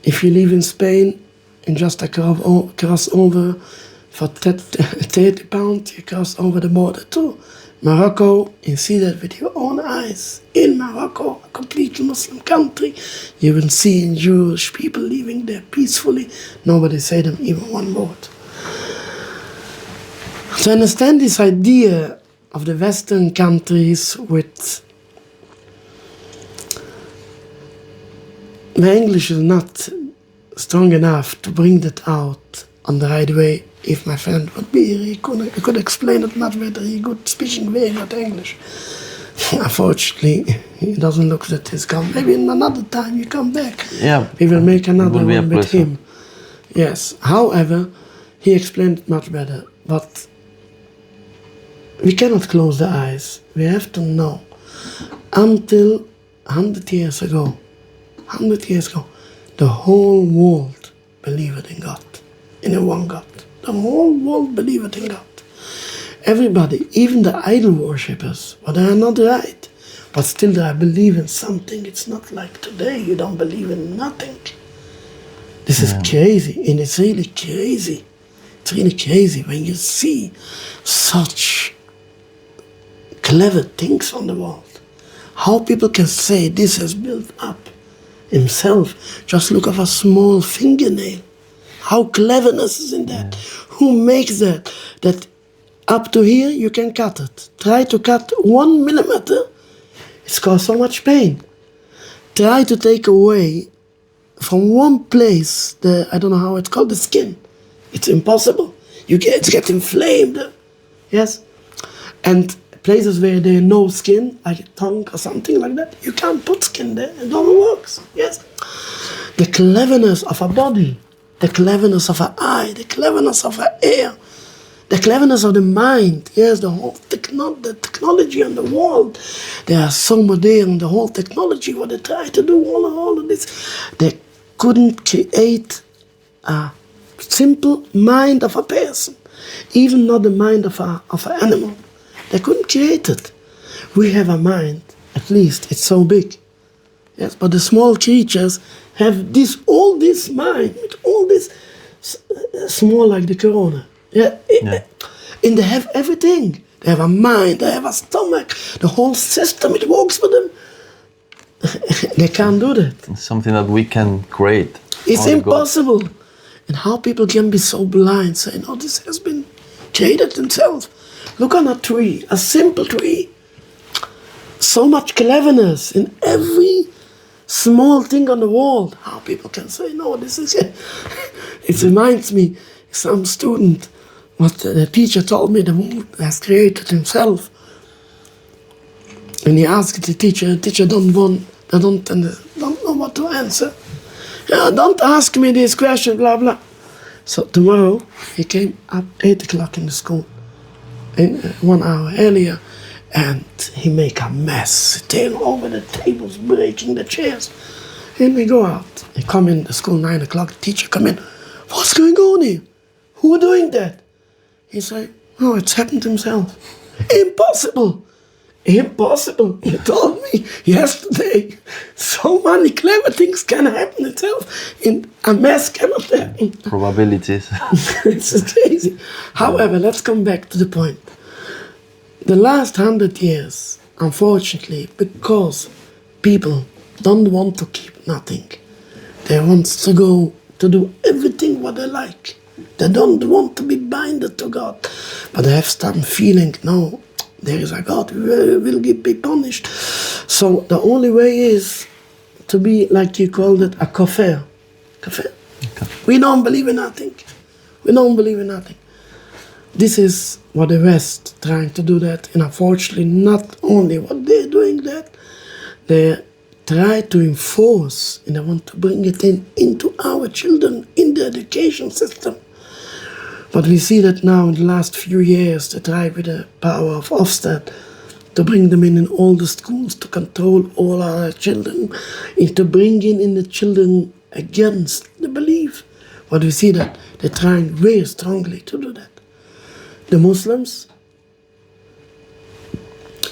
If you live in Spain and just cross over for 30 pounds, you cross over the border too. Morocco, you see that with your own eyes. In Morocco, a complete Muslim country, you will see Jewish people living there peacefully. Nobody say them even one word. To understand this idea of the Western countries with... My English is not strong enough to bring that out on the right way. If my friend would be here, he could explain it much better. He could speaking very good English. Unfortunately, he doesn't look at his come. Maybe in another time you come back. Yeah, we will make another one with pleasure. him. Yes. However, he explained it much better. But we cannot close the eyes. We have to know. Until 100 years ago, the whole world believed in God, in a one God. The whole world believed in God. Everybody, even the idol worshippers, but they are not right. But still they believe in something. It's not like today, you don't believe in nothing. This is crazy, and it's really crazy. It's really crazy when you see such clever things on the world. How people can say this has built up himself. Just look at a small fingernail. How cleverness is in that. Who makes that? That up to here you can cut it. Try to cut 1 millimeter. It's caused so much pain. Try to take away from one place I don't know how it's called, the skin. It's impossible. It's getting inflamed. Yes? And places where there is no skin, like a tongue or something like that, you can't put skin there. It doesn't work. Yes? The cleverness of a body, the cleverness of an eye, the cleverness of an ear, the cleverness of the mind. Yes, the whole the technology on the world. They are so modern, the whole technology, what they try to do, all of this. They couldn't create a simple mind of a person, even not the mind of an animal. They couldn't create it. We have a mind, at least it's so big. Yes, but the small creatures have all this mind, with all this small like the corona. And they have everything. They have a mind, they have a stomach, the whole system, it works for them. They can't do that. It's something that we can create. It's impossible. God. And how people can be so blind, saying, oh, this has been created themselves. Look on a tree, a simple tree. So much cleverness in every small thing on the wall. How people can say, no, this is it. It reminds me, some student, what the teacher told me, the world has created himself. And he asked the teacher don't know what to answer. Yeah, don't ask me this question, blah, blah. So tomorrow, he came up 8 o'clock in the school, 1 hour earlier, and he make a mess, tearing over the tables, breaking the chairs. And we go out. He come in the school 9 o'clock, the teacher come in. What's going on here? Who doing that? He say, oh, it's happened to himself. Impossible. Impossible. He told me yesterday, so many clever things can happen itself. In a mess cannot happen. Probabilities. It's crazy. However, let's come back to the point. The last 100 years, unfortunately, because people don't want to keep nothing. They want to go to do everything what they like. They don't want to be binded to God. But they have started feeling, no, there is a God who will be punished. So the only way is to be, like you called it, a kafir. Kafir. Okay. We don't believe in nothing. We don't believe in nothing. This is what the West trying to do that. And unfortunately, not only what they're doing that, they try to enforce and they want to bring it into our children, in the education system. But we see that now in the last few years, they try with the power of Ofsted to bring them in all the schools, to control all our children, and to bring in the children against the belief. But we see that they're trying very strongly to do that. The Muslims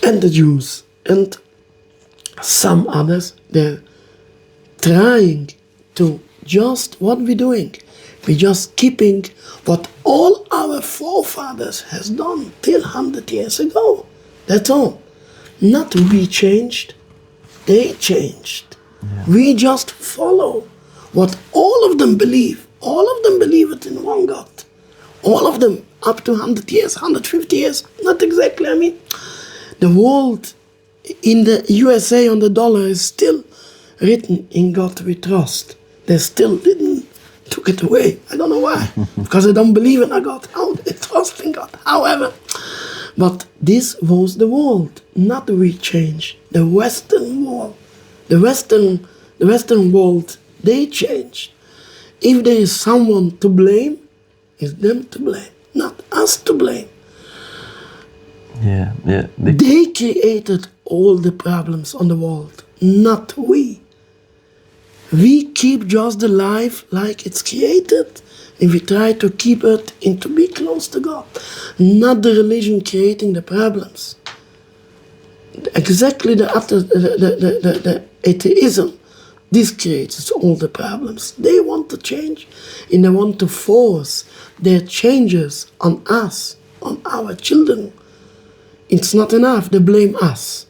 and the Jews and some others, they're trying to just what we're doing. We're just keeping what all our forefathers has done till 100 years ago. That's all. Not we changed, they changed. Yeah. We just follow what all of them believe. All of them believe it in one God. All of them up to 100 years, 150 years, not exactly. I mean, the world in the USA on the dollar is still written in God we trust. They still didn't took it away. I don't know why. Because they don't believe in a God. How they trust in God. However, but this was the world, not we changed. The Western world. The Western world, they changed. If there is someone to blame, it's them to blame, not us to blame. Yeah. They created all the problems on the world, not we. We keep just the life like it's created, and we try to keep it and to be close to God, not the religion creating the problems. Exactly the atheism, this creates all the problems. They want to change, and they want to force their changes on us, on our children. It's not enough, they blame us.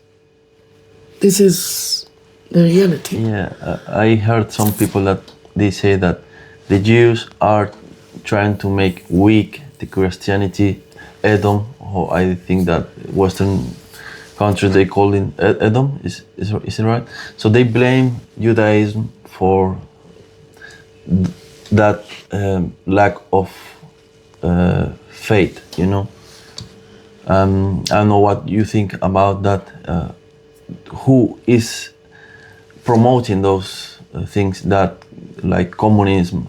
This is the reality. Yeah, I heard some people that they say that the Jews are trying to make weak the Christianity, Edom, or I think that Western countries they call it Edom, is it right? So they blame Judaism for that lack of faith, you know. I don't know what you think about that. Who is promoting those things that, like communism,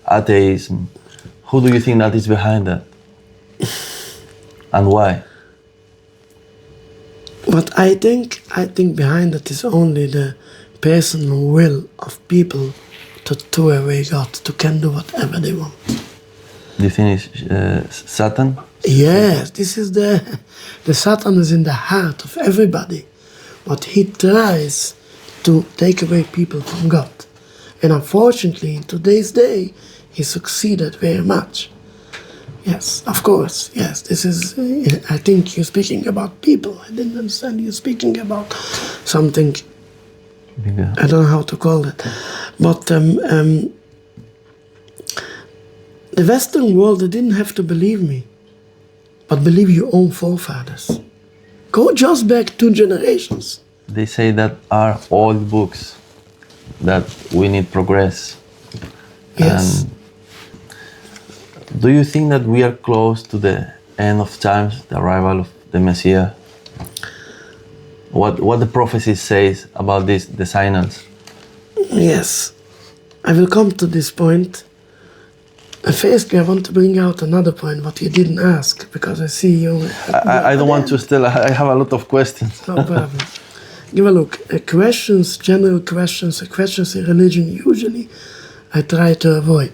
atheism? Who do you think that is behind that? And why? What I think behind it is only the personal will of people to throw away God, to can do whatever they want. Do you think it's Satan? Yes, this is the Satan is in the heart of everybody, but he tries to take away people from God. And unfortunately, in today's day, he succeeded very much. Yes, of course, yes, this is, I think you're speaking about people. I didn't understand you speaking about something, Yeah. I don't know how to call it. But the Western world, they didn't have to believe me, but believe your own forefathers. Go just back 2 generations. They say that are old books, that we need progress. Yes. And do you think that we are close to the end of times, the arrival of the Messiah? What the prophecy says about this, the signals? Yes, I will come to this point. Firstly, I want to bring out another point, what you didn't ask, because I see you... I don't want to still, I have a lot of questions. No problem. Give a look. Questions, general questions in religion, usually I try to avoid.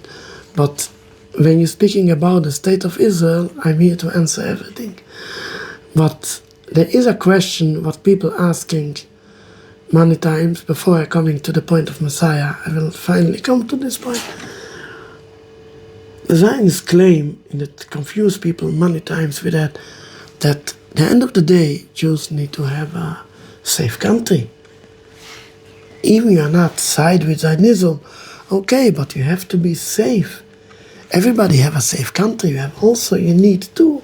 But when you're speaking about the state of Israel, I'm here to answer everything. But there is a question what people asking many times before I coming to the point of Messiah. I will finally come to this point. The Zionists claim, and it confuse people many times with that at the end of the day, Jews need to have a safe country. Even you are not side with Zionism, okay, but you have to be safe. Everybody have a safe country. You need to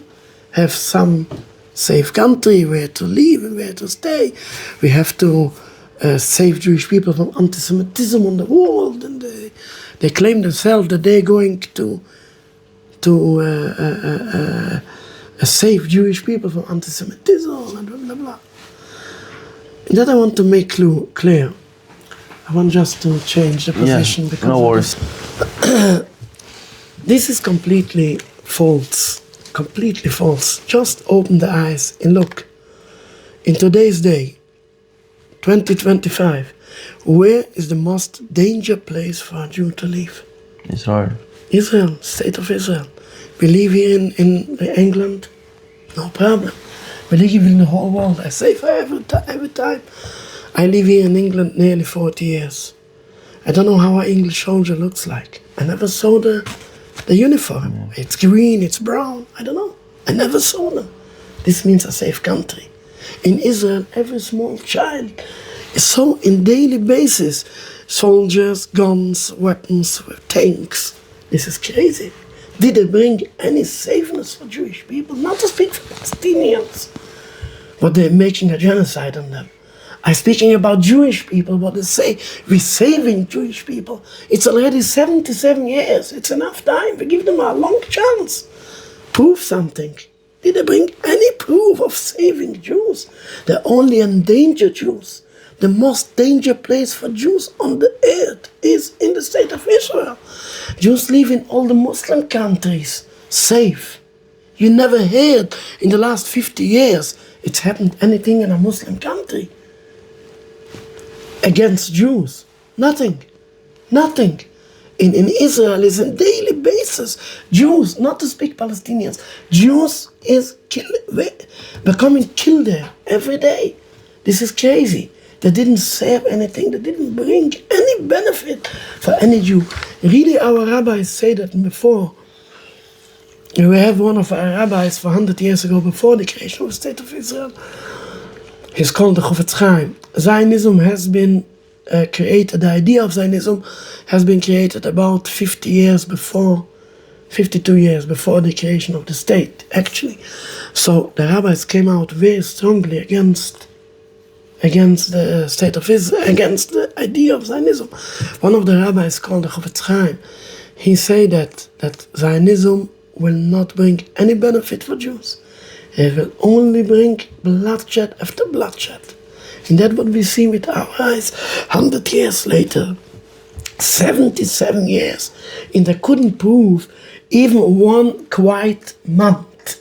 have some safe country where to live and where to stay. We have to save Jewish people from anti-Semitism on the world, and they claim themselves that they're going to save Jewish people from anti-Semitism and blah blah blah. And that I want to make clear. I want just to change the position, Yeah, because no worries. This is completely false. Completely false. Just open the eyes and look. In today's day, 2025, where is the most dangerous place for a Jew to live? Israel. Israel, State of Israel. We live here in England, no problem. We live in the whole world. I say for every time. I live here in England nearly 40 years. I don't know how an English soldier looks like. I never saw the uniform. Yeah. It's green, it's brown. I don't know. I never saw them. This means a safe country. In Israel, every small child is so in daily basis. Soldiers, guns, weapons, tanks. This is crazy. Did they bring any safeness for Jewish people? Not to speak for Palestinians. But they're making a genocide on them. I'm speaking about Jewish people, what they say, we're saving Jewish people. It's already 77 years. It's enough time. We give them a long chance. Prove something. Did they bring any proof of saving Jews? They're only endangered Jews. The most dangerous place for Jews on the earth is in the State of Israel. Jews live in all the Muslim countries, safe. You never heard in the last 50 years it's happened anything in a Muslim country against Jews. Nothing. Nothing. In Israel is on a daily basis. Jews, not to speak Palestinians, Jews is becoming killed there every day. This is crazy. They didn't save anything. They didn't bring any benefit for any Jew. Really, our rabbis say that before. We have one of our rabbis for 100 years ago, before the creation of the State of Israel. He's called the Chofetz Chaim. Zionism has been created, the idea of Zionism has been created about 52 years before the creation of the state, actually. So the rabbis came out very strongly against the State of Israel, against the idea of Zionism. One of the rabbis called the Chofetz Chaim, he said that Zionism will not bring any benefit for Jews. It will only bring bloodshed after bloodshed. And that's what we see with our eyes 100 years later, 77 years, and they couldn't prove even one quiet month.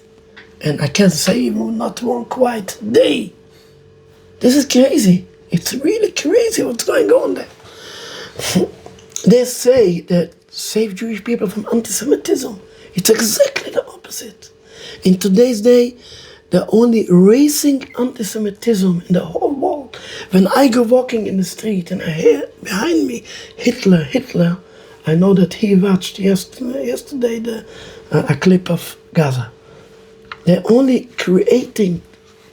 And I can't say even not one quiet day. This is crazy. It's really crazy what's going on there. They say that save Jewish people from anti-Semitism. It's exactly the opposite. In today's day, they're only raising anti-Semitism in the whole world. When I go walking in the street and I hear behind me Hitler, I know that he watched yesterday a clip of Gaza. They're only creating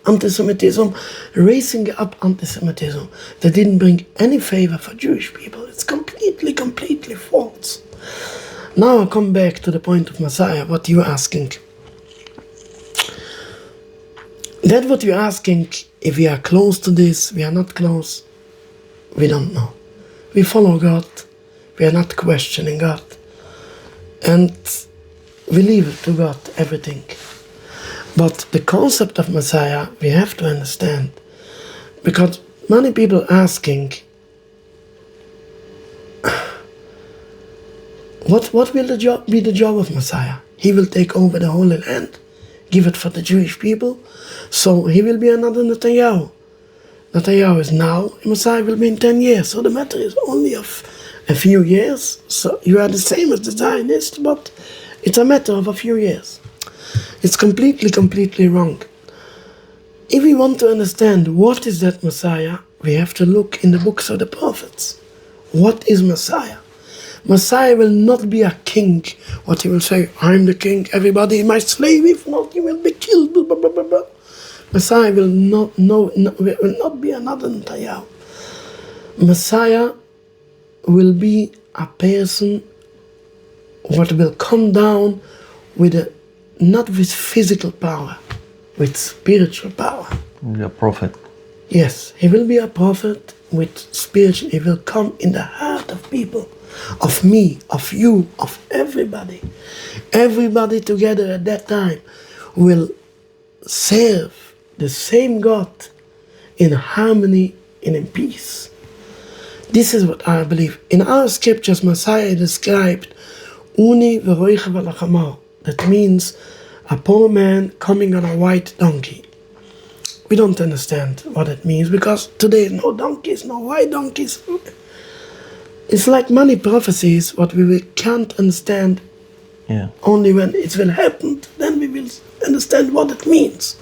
anti-Semitism, raising up anti-Semitism. They didn't bring any favor for Jewish people. It's completely false. Now I come back to the point of Messiah, what you're asking. That's what you're asking, if we are close to this, we are not close, we don't know. We follow God, we are not questioning God. And we leave it to God, everything. But the concept of Messiah, we have to understand. Because many people asking, what will be the job of Messiah? He will take over the Holy Land, give it for the Jewish people. So he will be another Netanyahu. Netanyahu is now, Messiah will be in 10 years. So the matter is only of a few years. So you are the same as the Zionists, but it's a matter of a few years. It's completely wrong. If we want to understand what is that Messiah, we have to look in the books of the prophets. What is Messiah? Messiah will not be a king. What he will say, I'm the king, everybody is my slave, if not you will be killed. Blah, blah, blah, blah. Messiah will not be another Netanyahu. Messiah will be a person what will come down with not with physical power, with spiritual power. A prophet. Yes, he will be a prophet with spiritual. He will come in the heart of people, of me, of you, of everybody. Everybody together at that time will serve the same God in harmony and in peace. This is what I believe. In our scriptures, Messiah described Uni v'roicha v'lachamar. That means a poor man coming on a white donkey. We don't understand what it means because today no donkeys, no white donkeys. it's like many prophecies, what we can't understand only when it will happen, then we will understand what it means.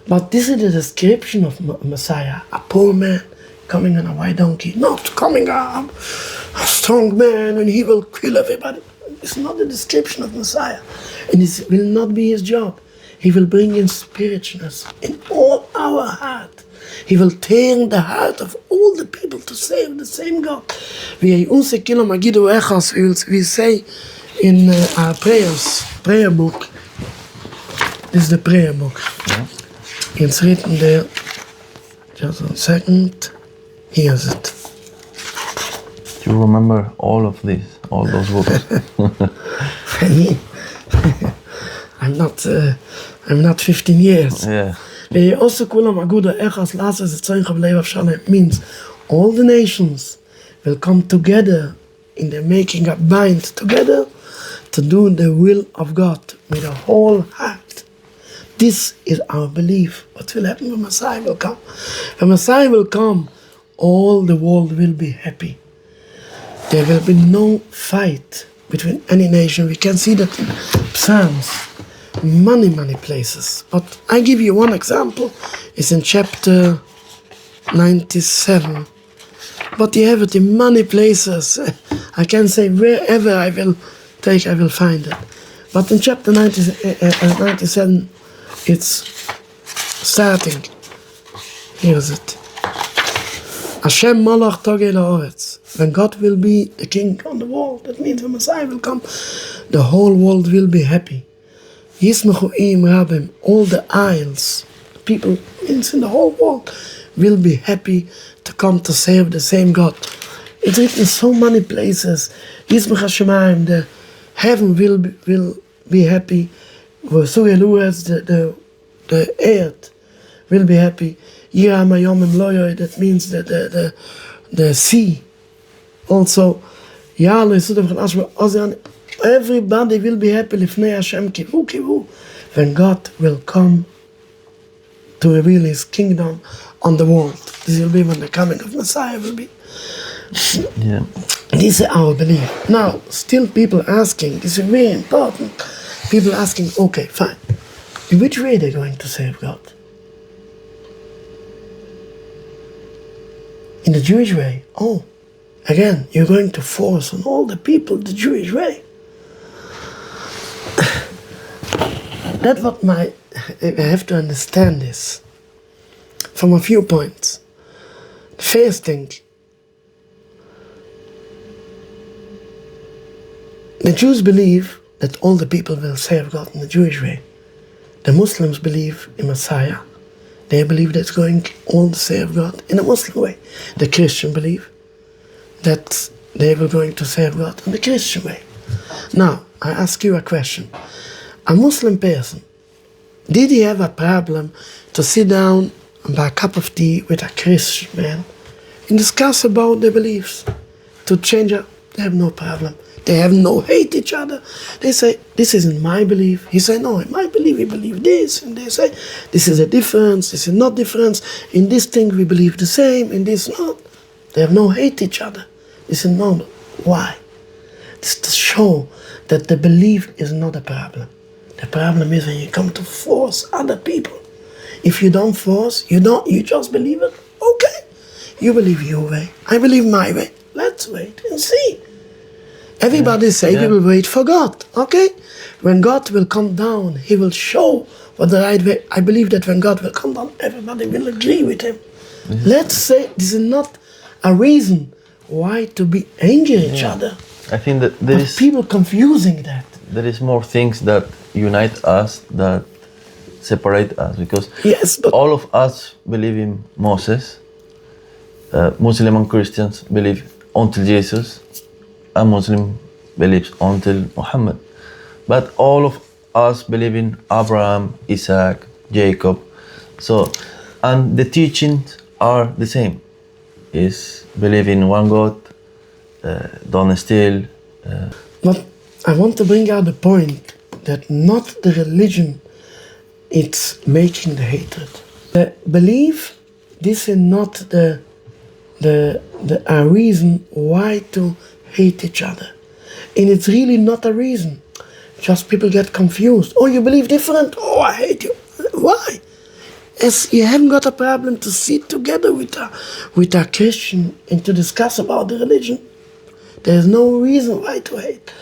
But this is the description of Messiah, a poor man coming on a white donkey, not coming up, a strong man and he will kill everybody. It's not the description of Messiah, and it will not be his job. He will bring in spiritualness in all our heart. He will turn the heart of all the people to serve the same God. We say in our prayer book. This is the prayer book. Yeah. It's written there. Just a second. Here's it. Do you remember all of this, all those books? I'm not 15 years. Yeah. Means all the nations will come together in the making up, bind together to do the will of God with a whole heart. This is our belief. What will happen when Messiah will come? When Messiah will come, all the world will be happy. There will be no fight between any nation. We can see that in Psalms, many places. But I give you one example. It's in chapter 97. But you have it in many places. I can say wherever I will take, I will find it. But in chapter 97, it's starting. Here's it. Hashem malach togei la'oretz. When God will be the king on the world, that means when Messiah will come, the whole world will be happy. Yismechu im rabim, all the isles, people in the whole world will be happy to come to serve the same God. It's written in so many places. Yismech Hashemayim, the heaven will be happy. The earth will be happy. That means the sea. Also, everybody will be happy when God will come to reveal his kingdom on the world. This will be when the coming of Messiah will be. Yeah. This is our belief. Now, still people asking, this is very important, people asking, okay, fine, in which way they're going to serve God? In the Jewish way? Oh, again, you're going to force on all the people the Jewish way. That's what I have to understand this from a few points. The first thing, the Jews believe that all the people will serve God in the Jewish way. The Muslims believe in Messiah. They believe that's going all to serve God in a Muslim way. The Christian believe that they were going to serve God in the Christian way. Now, I ask you a question. A Muslim person, did he have a problem to sit down and buy a cup of tea with a Christian man and discuss about their beliefs? To change up, they have no problem. They have no hate each other. They say, this isn't my belief. He say, no, in my belief we believe this. And they say, this is a difference, this is not difference. In this thing we believe the same, in this not. They have no hate each other. This is normal. Why? This to show that the belief is not a problem. The problem is when you come to force other people. If you don't force, you just believe it. Okay, you believe your way, I believe my way. Let's wait and see. Everybody say we will wait for God. Okay, when God will come down, He will show what the right way. I believe that when God will come down, everybody will agree with Him. Mm-hmm. Let's say this is not a reason why to be angry at each other. I think that there is people confusing that. There is more things that unite us that separate us, because all of us believe in Moses. Muslim and Christians believe until Jesus. A Muslim believes until Muhammad. But all of us believe in Abraham, Isaac, Jacob. So, and the teachings are the same. Is believe in one God, don't steal. But I want to bring out the point that not the religion it's making the hatred. The belief, this is not the a reason why to hate each other. And it's really not a reason. Just people get confused. Oh, you believe different? Oh, I hate you. Why? As you haven't got a problem to sit together with a Christian and to discuss about the religion. There's no reason why to hate.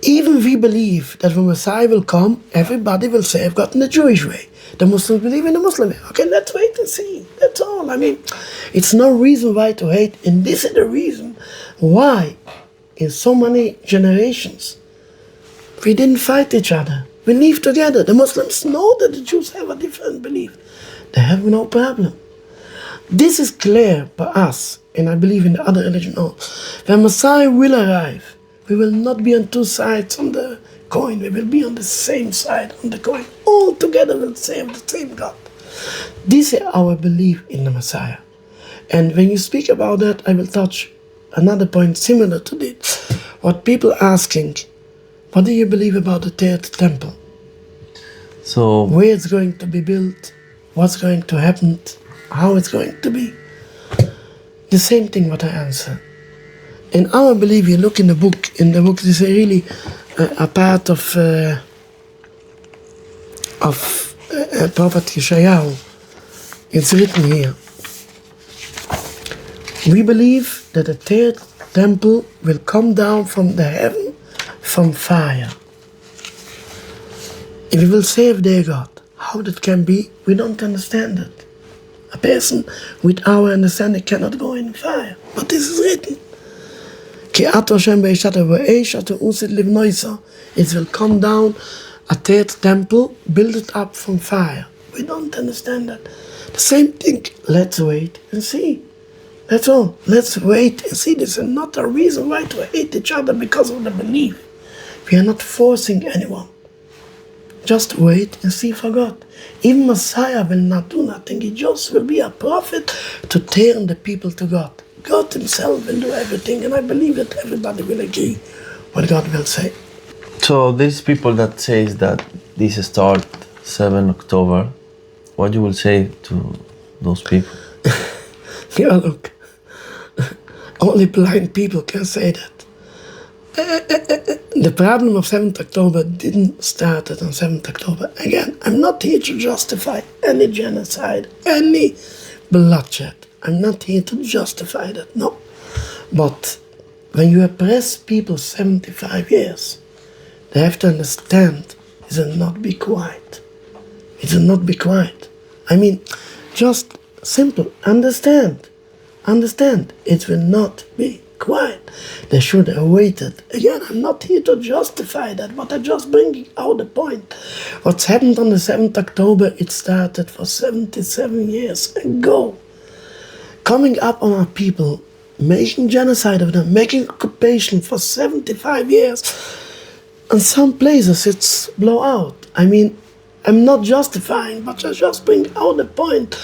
Even we believe that when Messiah will come, everybody will say, I've gotten the Jewish way. The Muslims believe in the Muslim way. Okay, let's wait and see. That's all. I mean, it's no reason why to hate. And this is the reason why in so many generations we didn't fight each other. We live together. The Muslims know that the Jews have a different belief. They have no problem. This is clear for us, and I believe in the other religion also. When Messiah will arrive, we will not be on two sides on the coin. We will be on the same side on the coin. All together will serve the same God. This is our belief in the Messiah. And when you speak about that, I will touch another point similar to this. What people asking, what do you believe about the third temple? So Where it's going to be built, what's going to happen, how it's going to be. The same thing what I answer. In our belief, you look in the book this is really a part of Prophet Yeshayahu. It's written here. We believe that the third temple will come down from the heaven from fire. And we will save their God. How that can be, we don't understand it. A person with our understanding cannot go in fire. But this is written. It will come down a third temple, build it up from fire. We don't understand that. The same thing. Let's wait and see. That's all. Let's wait and see. This is not a reason why to hate each other because of the belief. We are not forcing anyone. Just wait and see for God. Even Messiah will not do nothing. He just will be a prophet to turn the people to God. God himself will do everything, and I believe that everybody will agree what God will say. So these people that says that this start 7 October, what you will say to those people? Yeah, look, only blind people can say that. The problem of 7th October didn't start on 7th October. Again, I'm not here to justify any genocide, any bloodshed. I'm not here to justify that, no. But when you oppress people 75 years, they have to understand it will not be quiet. It will not be quiet. I mean, just simple, understand. Understand, it will not be quiet. They should have waited. Again, I'm not here to justify that, but I'm just bringing out the point. What's happened on the 7th October, it started for 77 years ago. Coming up on our people, making genocide of them, making occupation for 75 years. In some places it's blow out. I mean, I'm not justifying, but I just bring out the point.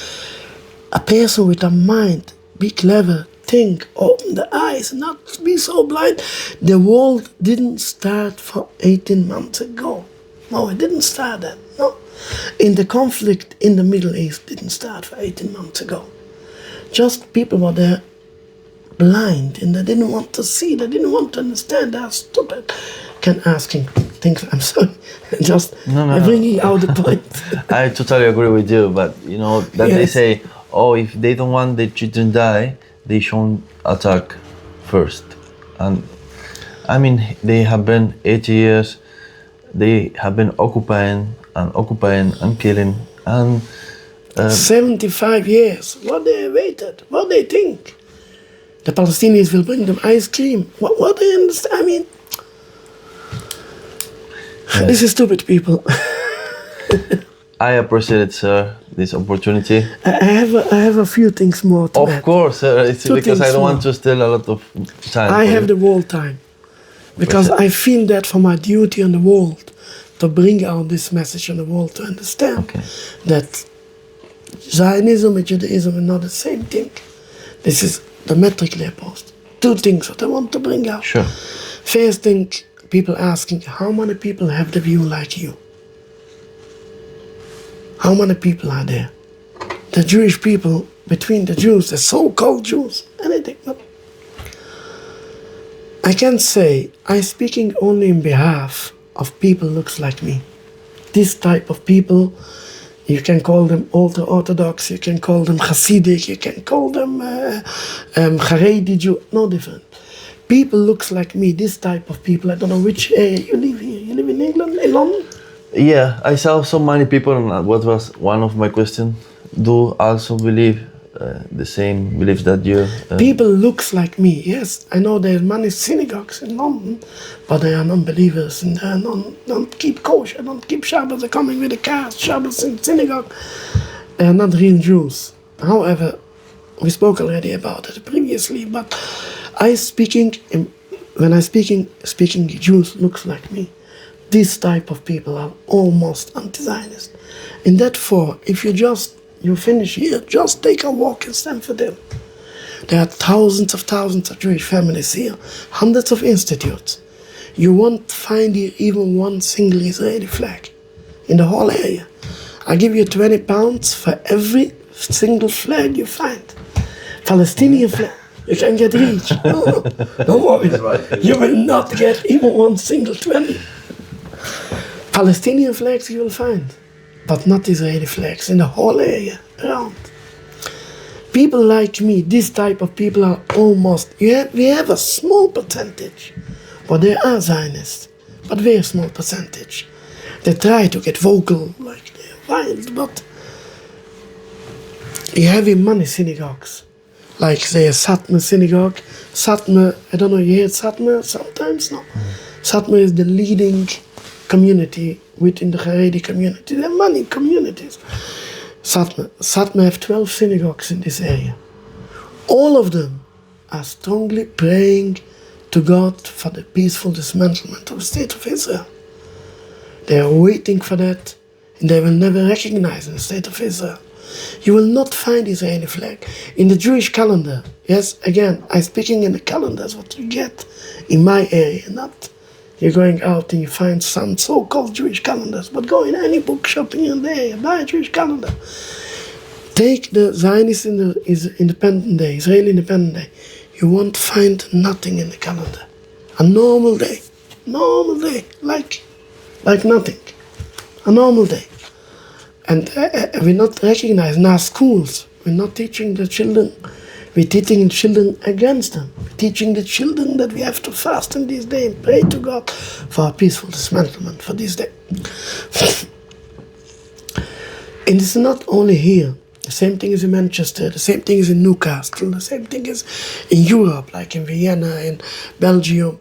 A person with a mind, be clever, think, open the eyes, not be so blind. The world didn't start for 18 months ago. No, it didn't start then, no. In the conflict in the Middle East didn't start for 18 months ago. Just people were there blind and they didn't want to see, they didn't want to understand, they are stupid. Can asking things, I'm sorry, just bringing out the point. I totally agree with you, but you know, that Yes. they say, oh, if they don't want their children to die, they should attack first. And I mean, they have been 80 years, they have been occupying and killing and 75 years, what they waited, what they think. The Palestinians will bring them ice cream. What they understand, I mean, this is stupid people. I appreciate it, sir, this opportunity. I have a few things more to add. Of course, sir, it's Two because I things don't want more. to steal a lot of time. I have the world time. Because I feel that for my duty on the world, to bring out this message on the world to understand that Zionism and Judaism are not the same thing. This is diametrically opposed. Two things that I want to bring out. Sure. First thing, people asking, how many people have the view like you? How many people are there? The Jewish people between the Jews, the so-called Jews, anything. But I can say I'm speaking only in behalf of people looks like me. This type of people, you can call them orthodox, you can call them Hasidic, you can call them Haredi Jew, no different. People looks like me, this type of people. I don't know which area you live here. You live in England, in London? Yeah, I saw so many people, and what was one of my questions, do also believe the same beliefs that you... People looks like me, yes. I know there's many synagogues in London, but they are non-believers, and they don't keep kosher, don't keep Shabbos. They're coming with a car, Shabbos in synagogue. They are not real Jews. However, we spoke already about it previously, but when I speaking Jews looks like me. This type of people are almost anti-Zionist. And therefore, if you finish here, just take a walk in Stamford Hill. There are thousands of Jewish families here, hundreds of institutes. You won't find here even one single Israeli flag in the whole area. I'll give you £20 for every single flag you find. Palestinian flag, you can get rich. No, don't worry. You will not get even one single 20. Palestinian flags you will find, but not Israeli flags in the whole area around. People like me, this type of people are almost, we have a small percentage, but they are Zionists, but very small percentage. They try to get vocal, like they're wild, but you have in many synagogues, like say a Satmar synagogue. Satmar, I don't know, you hear Satmar sometimes? No. Satmar is the leading community within the Haredi community. There are many communities. Satmar have 12 synagogues in this area. All of them are strongly praying to God for the peaceful dismantlement of the State of Israel. They are waiting for that, and they will never recognize the State of Israel. You will not find Israeli flag. In the Jewish calendar, yes, again, I'm speaking in the calendars, what you get in my area, not you're going out and you find some so-called Jewish calendars, but go in any bookshop in the area, buy a Jewish calendar. Take the Zionist Independent Day, Israeli Independent Day. You won't find nothing in the calendar. A normal day, like nothing. A normal day. And we're not recognizing our schools. We're not teaching the children. We're teaching the children against them. We're teaching the children that we have to fast in this day and pray to God for a peaceful dismantlement for this day. And it's not only here. The same thing is in Manchester, the same thing is in Newcastle, the same thing is in Europe, like in Vienna, in Belgium,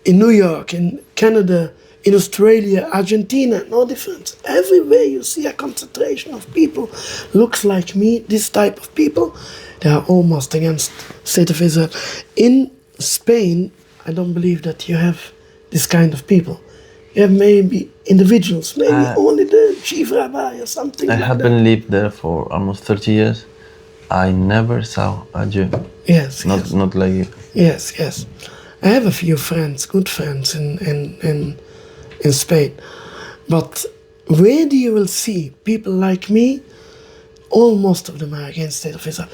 in New York, in Canada, in Australia, Argentina, no difference. Everywhere you see a concentration of people looks like me, this type of people, they are almost against the State of Israel. In Spain, I don't believe that you have this kind of people. You have maybe individuals, maybe only the chief rabbi or something like that. I haven't lived there for almost 30 years. I never saw a Jew. Yes, not like you. Yes. I have a few friends, good friends in Spain. But where do you will see people like me? Most of them are against the State of Israel.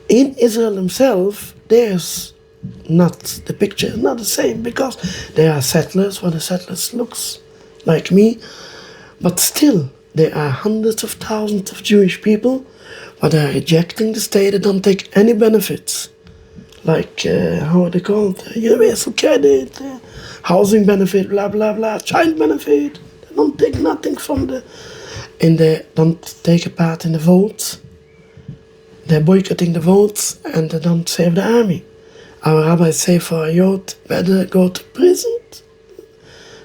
In Israel themselves, there's not, the picture is not the same, because there are settlers, where the settlers looks like me, but still there are hundreds of thousands of Jewish people, but they are rejecting the state. They don't take any benefits, like how are they called? Universal credit, housing benefit, blah blah blah, child benefit. They don't take nothing from and they don't take a part in the votes. They're boycotting the votes, and they don't save the army. Our rabbis say for a youth, better go to prison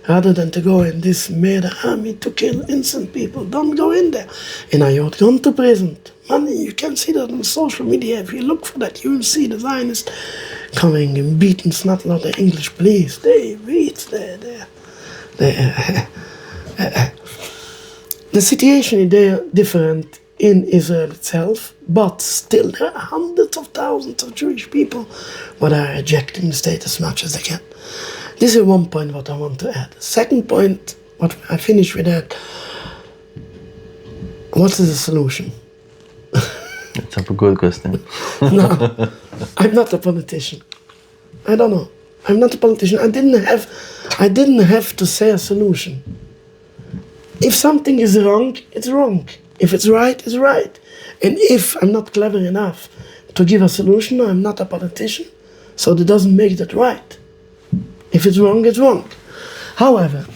rather than to go in this murder army to kill innocent people. Don't go in there. And a youth gone to prison. Money, you can see that on social media. If you look for that, you will see the Zionists coming and beating snot out the English police. They beat the situation is there different in Israel itself, but still there are hundreds of thousands of Jewish people that are rejecting the state as much as they can. This is one point what I want to add. Second point, what I finish with that, what is the solution? It's a good question. No, I'm not a politician. I don't know. I'm not a politician. I didn't have to say a solution. If something is wrong, it's wrong. If it's right, it's right. And if I'm not clever enough to give a solution, I'm not a politician. So that doesn't make that right. If it's wrong, it's wrong. However,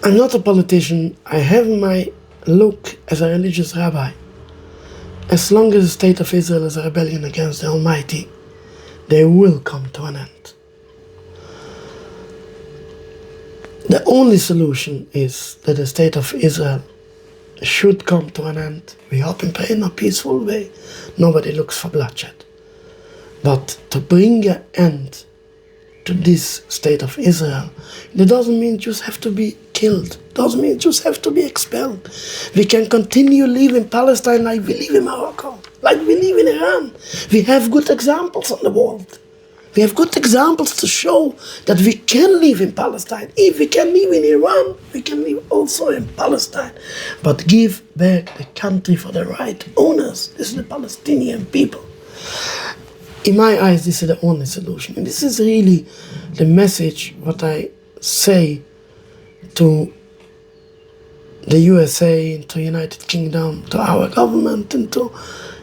I'm not a politician. I have my look as a religious rabbi. As long as the state of Israel is a rebellion against the Almighty, they will come to an end. The only solution is that the state of Israel should come to an end. We hope and pray in a peaceful way. Nobody looks for bloodshed. But to bring an end to this state of Israel, that doesn't mean Jews have to be killed. Doesn't mean Jews have to be expelled. We can continue living in Palestine like we live in Morocco, like we live in Iran. We have good examples on the world. We have good examples to show that we can live in Palestine. If we can live in Iran, we can live also in Palestine. But give back the country for the right owners. This is the Palestinian people. In my eyes, this is the only solution. And this is really the message, what I say to the USA, to United Kingdom, to our government, and to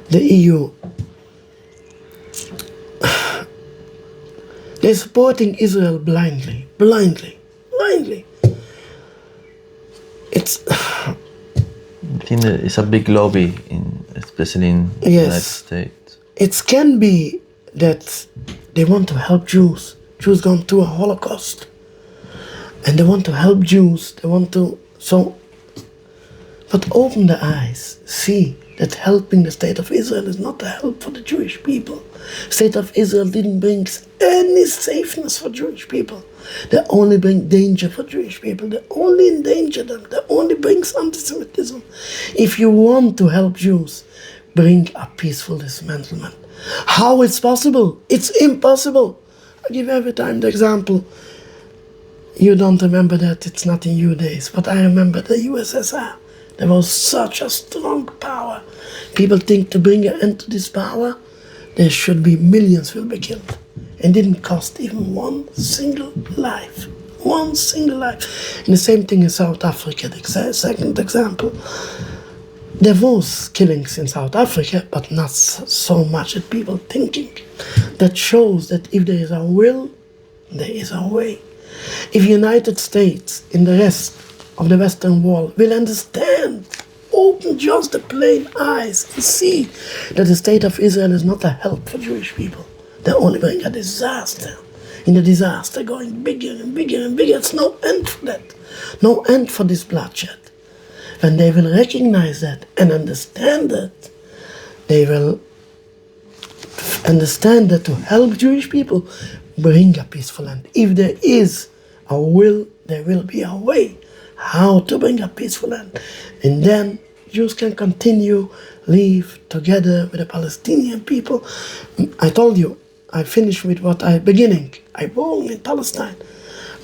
the EU. They're supporting Israel blindly. It's... I think that it's a big lobby, especially in the United States. It can be that they want to help Jews. Jews gone through a Holocaust. And they want to help Jews. They want to... But open the eyes. See that helping the state of Israel is not a help for the Jewish people. State of Israel didn't bring any safeness for Jewish people. They only bring danger for Jewish people. They only endanger them. They only brings anti-Semitism. If you want to help Jews, bring a peaceful dismantlement. How it's possible? It's impossible. I give every time the example. You don't remember that, it's not in your days, but I remember the USSR. There was such a strong power. People think to bring an end to this power, there should be millions will be killed. And didn't cost even one single life. One single life. And the same thing in South Africa, the second example. There was killings in South Africa, but not so much that people thinking. That shows that if there is a will, there is a way. If United States and the rest of the Western world will understand, open just the plain eyes and see that the state of Israel is not a help for Jewish people. They only bring a disaster. In the disaster going bigger and bigger and bigger. It's no end for that. No end for this bloodshed. When they will recognize that and understand that, they will understand that to help Jewish people, bring a peaceful end. If there is a will, there will be a way how to bring a peaceful end. And then Jews can continue, live together with the Palestinian people. I told you, I finished with what I beginning. I born in Palestine.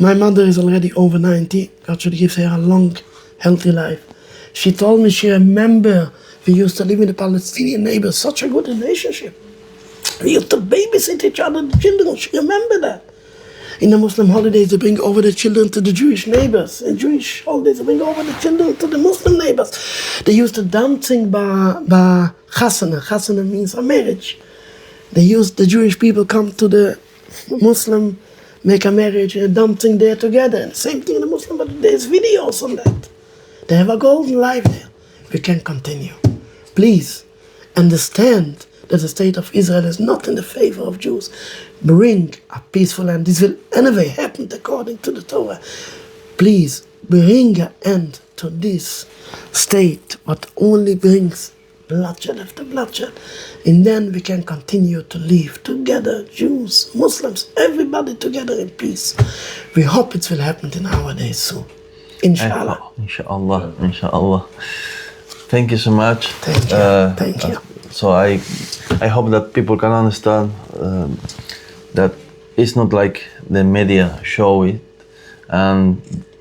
My mother is already over 90. God should give her a long, healthy life. She told me she remember we used to live with the Palestinian neighbors, such a good relationship. We used to babysit each other, the children. She remember that. In the Muslim holidays, they bring over the children to the Jewish neighbors. In Jewish holidays, they bring over the children to the Muslim neighbors. They used to dancing by chasana. Chasana means a marriage. The Jewish people come to the Muslim, make a marriage and dancing there together. And same thing in the Muslim, but there's videos on that. They have a golden life there. We can continue. Please understand that the state of Israel is not in the favor of Jews. Bring a peaceful end. This will anyway happen according to the Torah. Please bring an end to this state, what only brings bloodshed after bloodshed. And then we can continue to live together, Jews, Muslims, everybody together in peace. We hope it will happen in our days soon. Inshallah. Inshallah. Thank you so much. Thank you. So I hope that people can understand that it's not like the media show it. And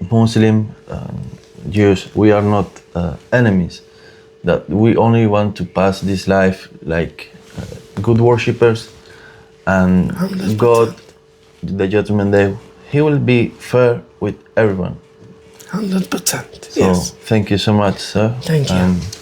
Muslim, Jews, we are not enemies. that we only want to pass this life like good worshippers, and 100%. God, the judgment day, He will be fair with everyone. 100%. So Yes. thank you so much, sir. Thank you.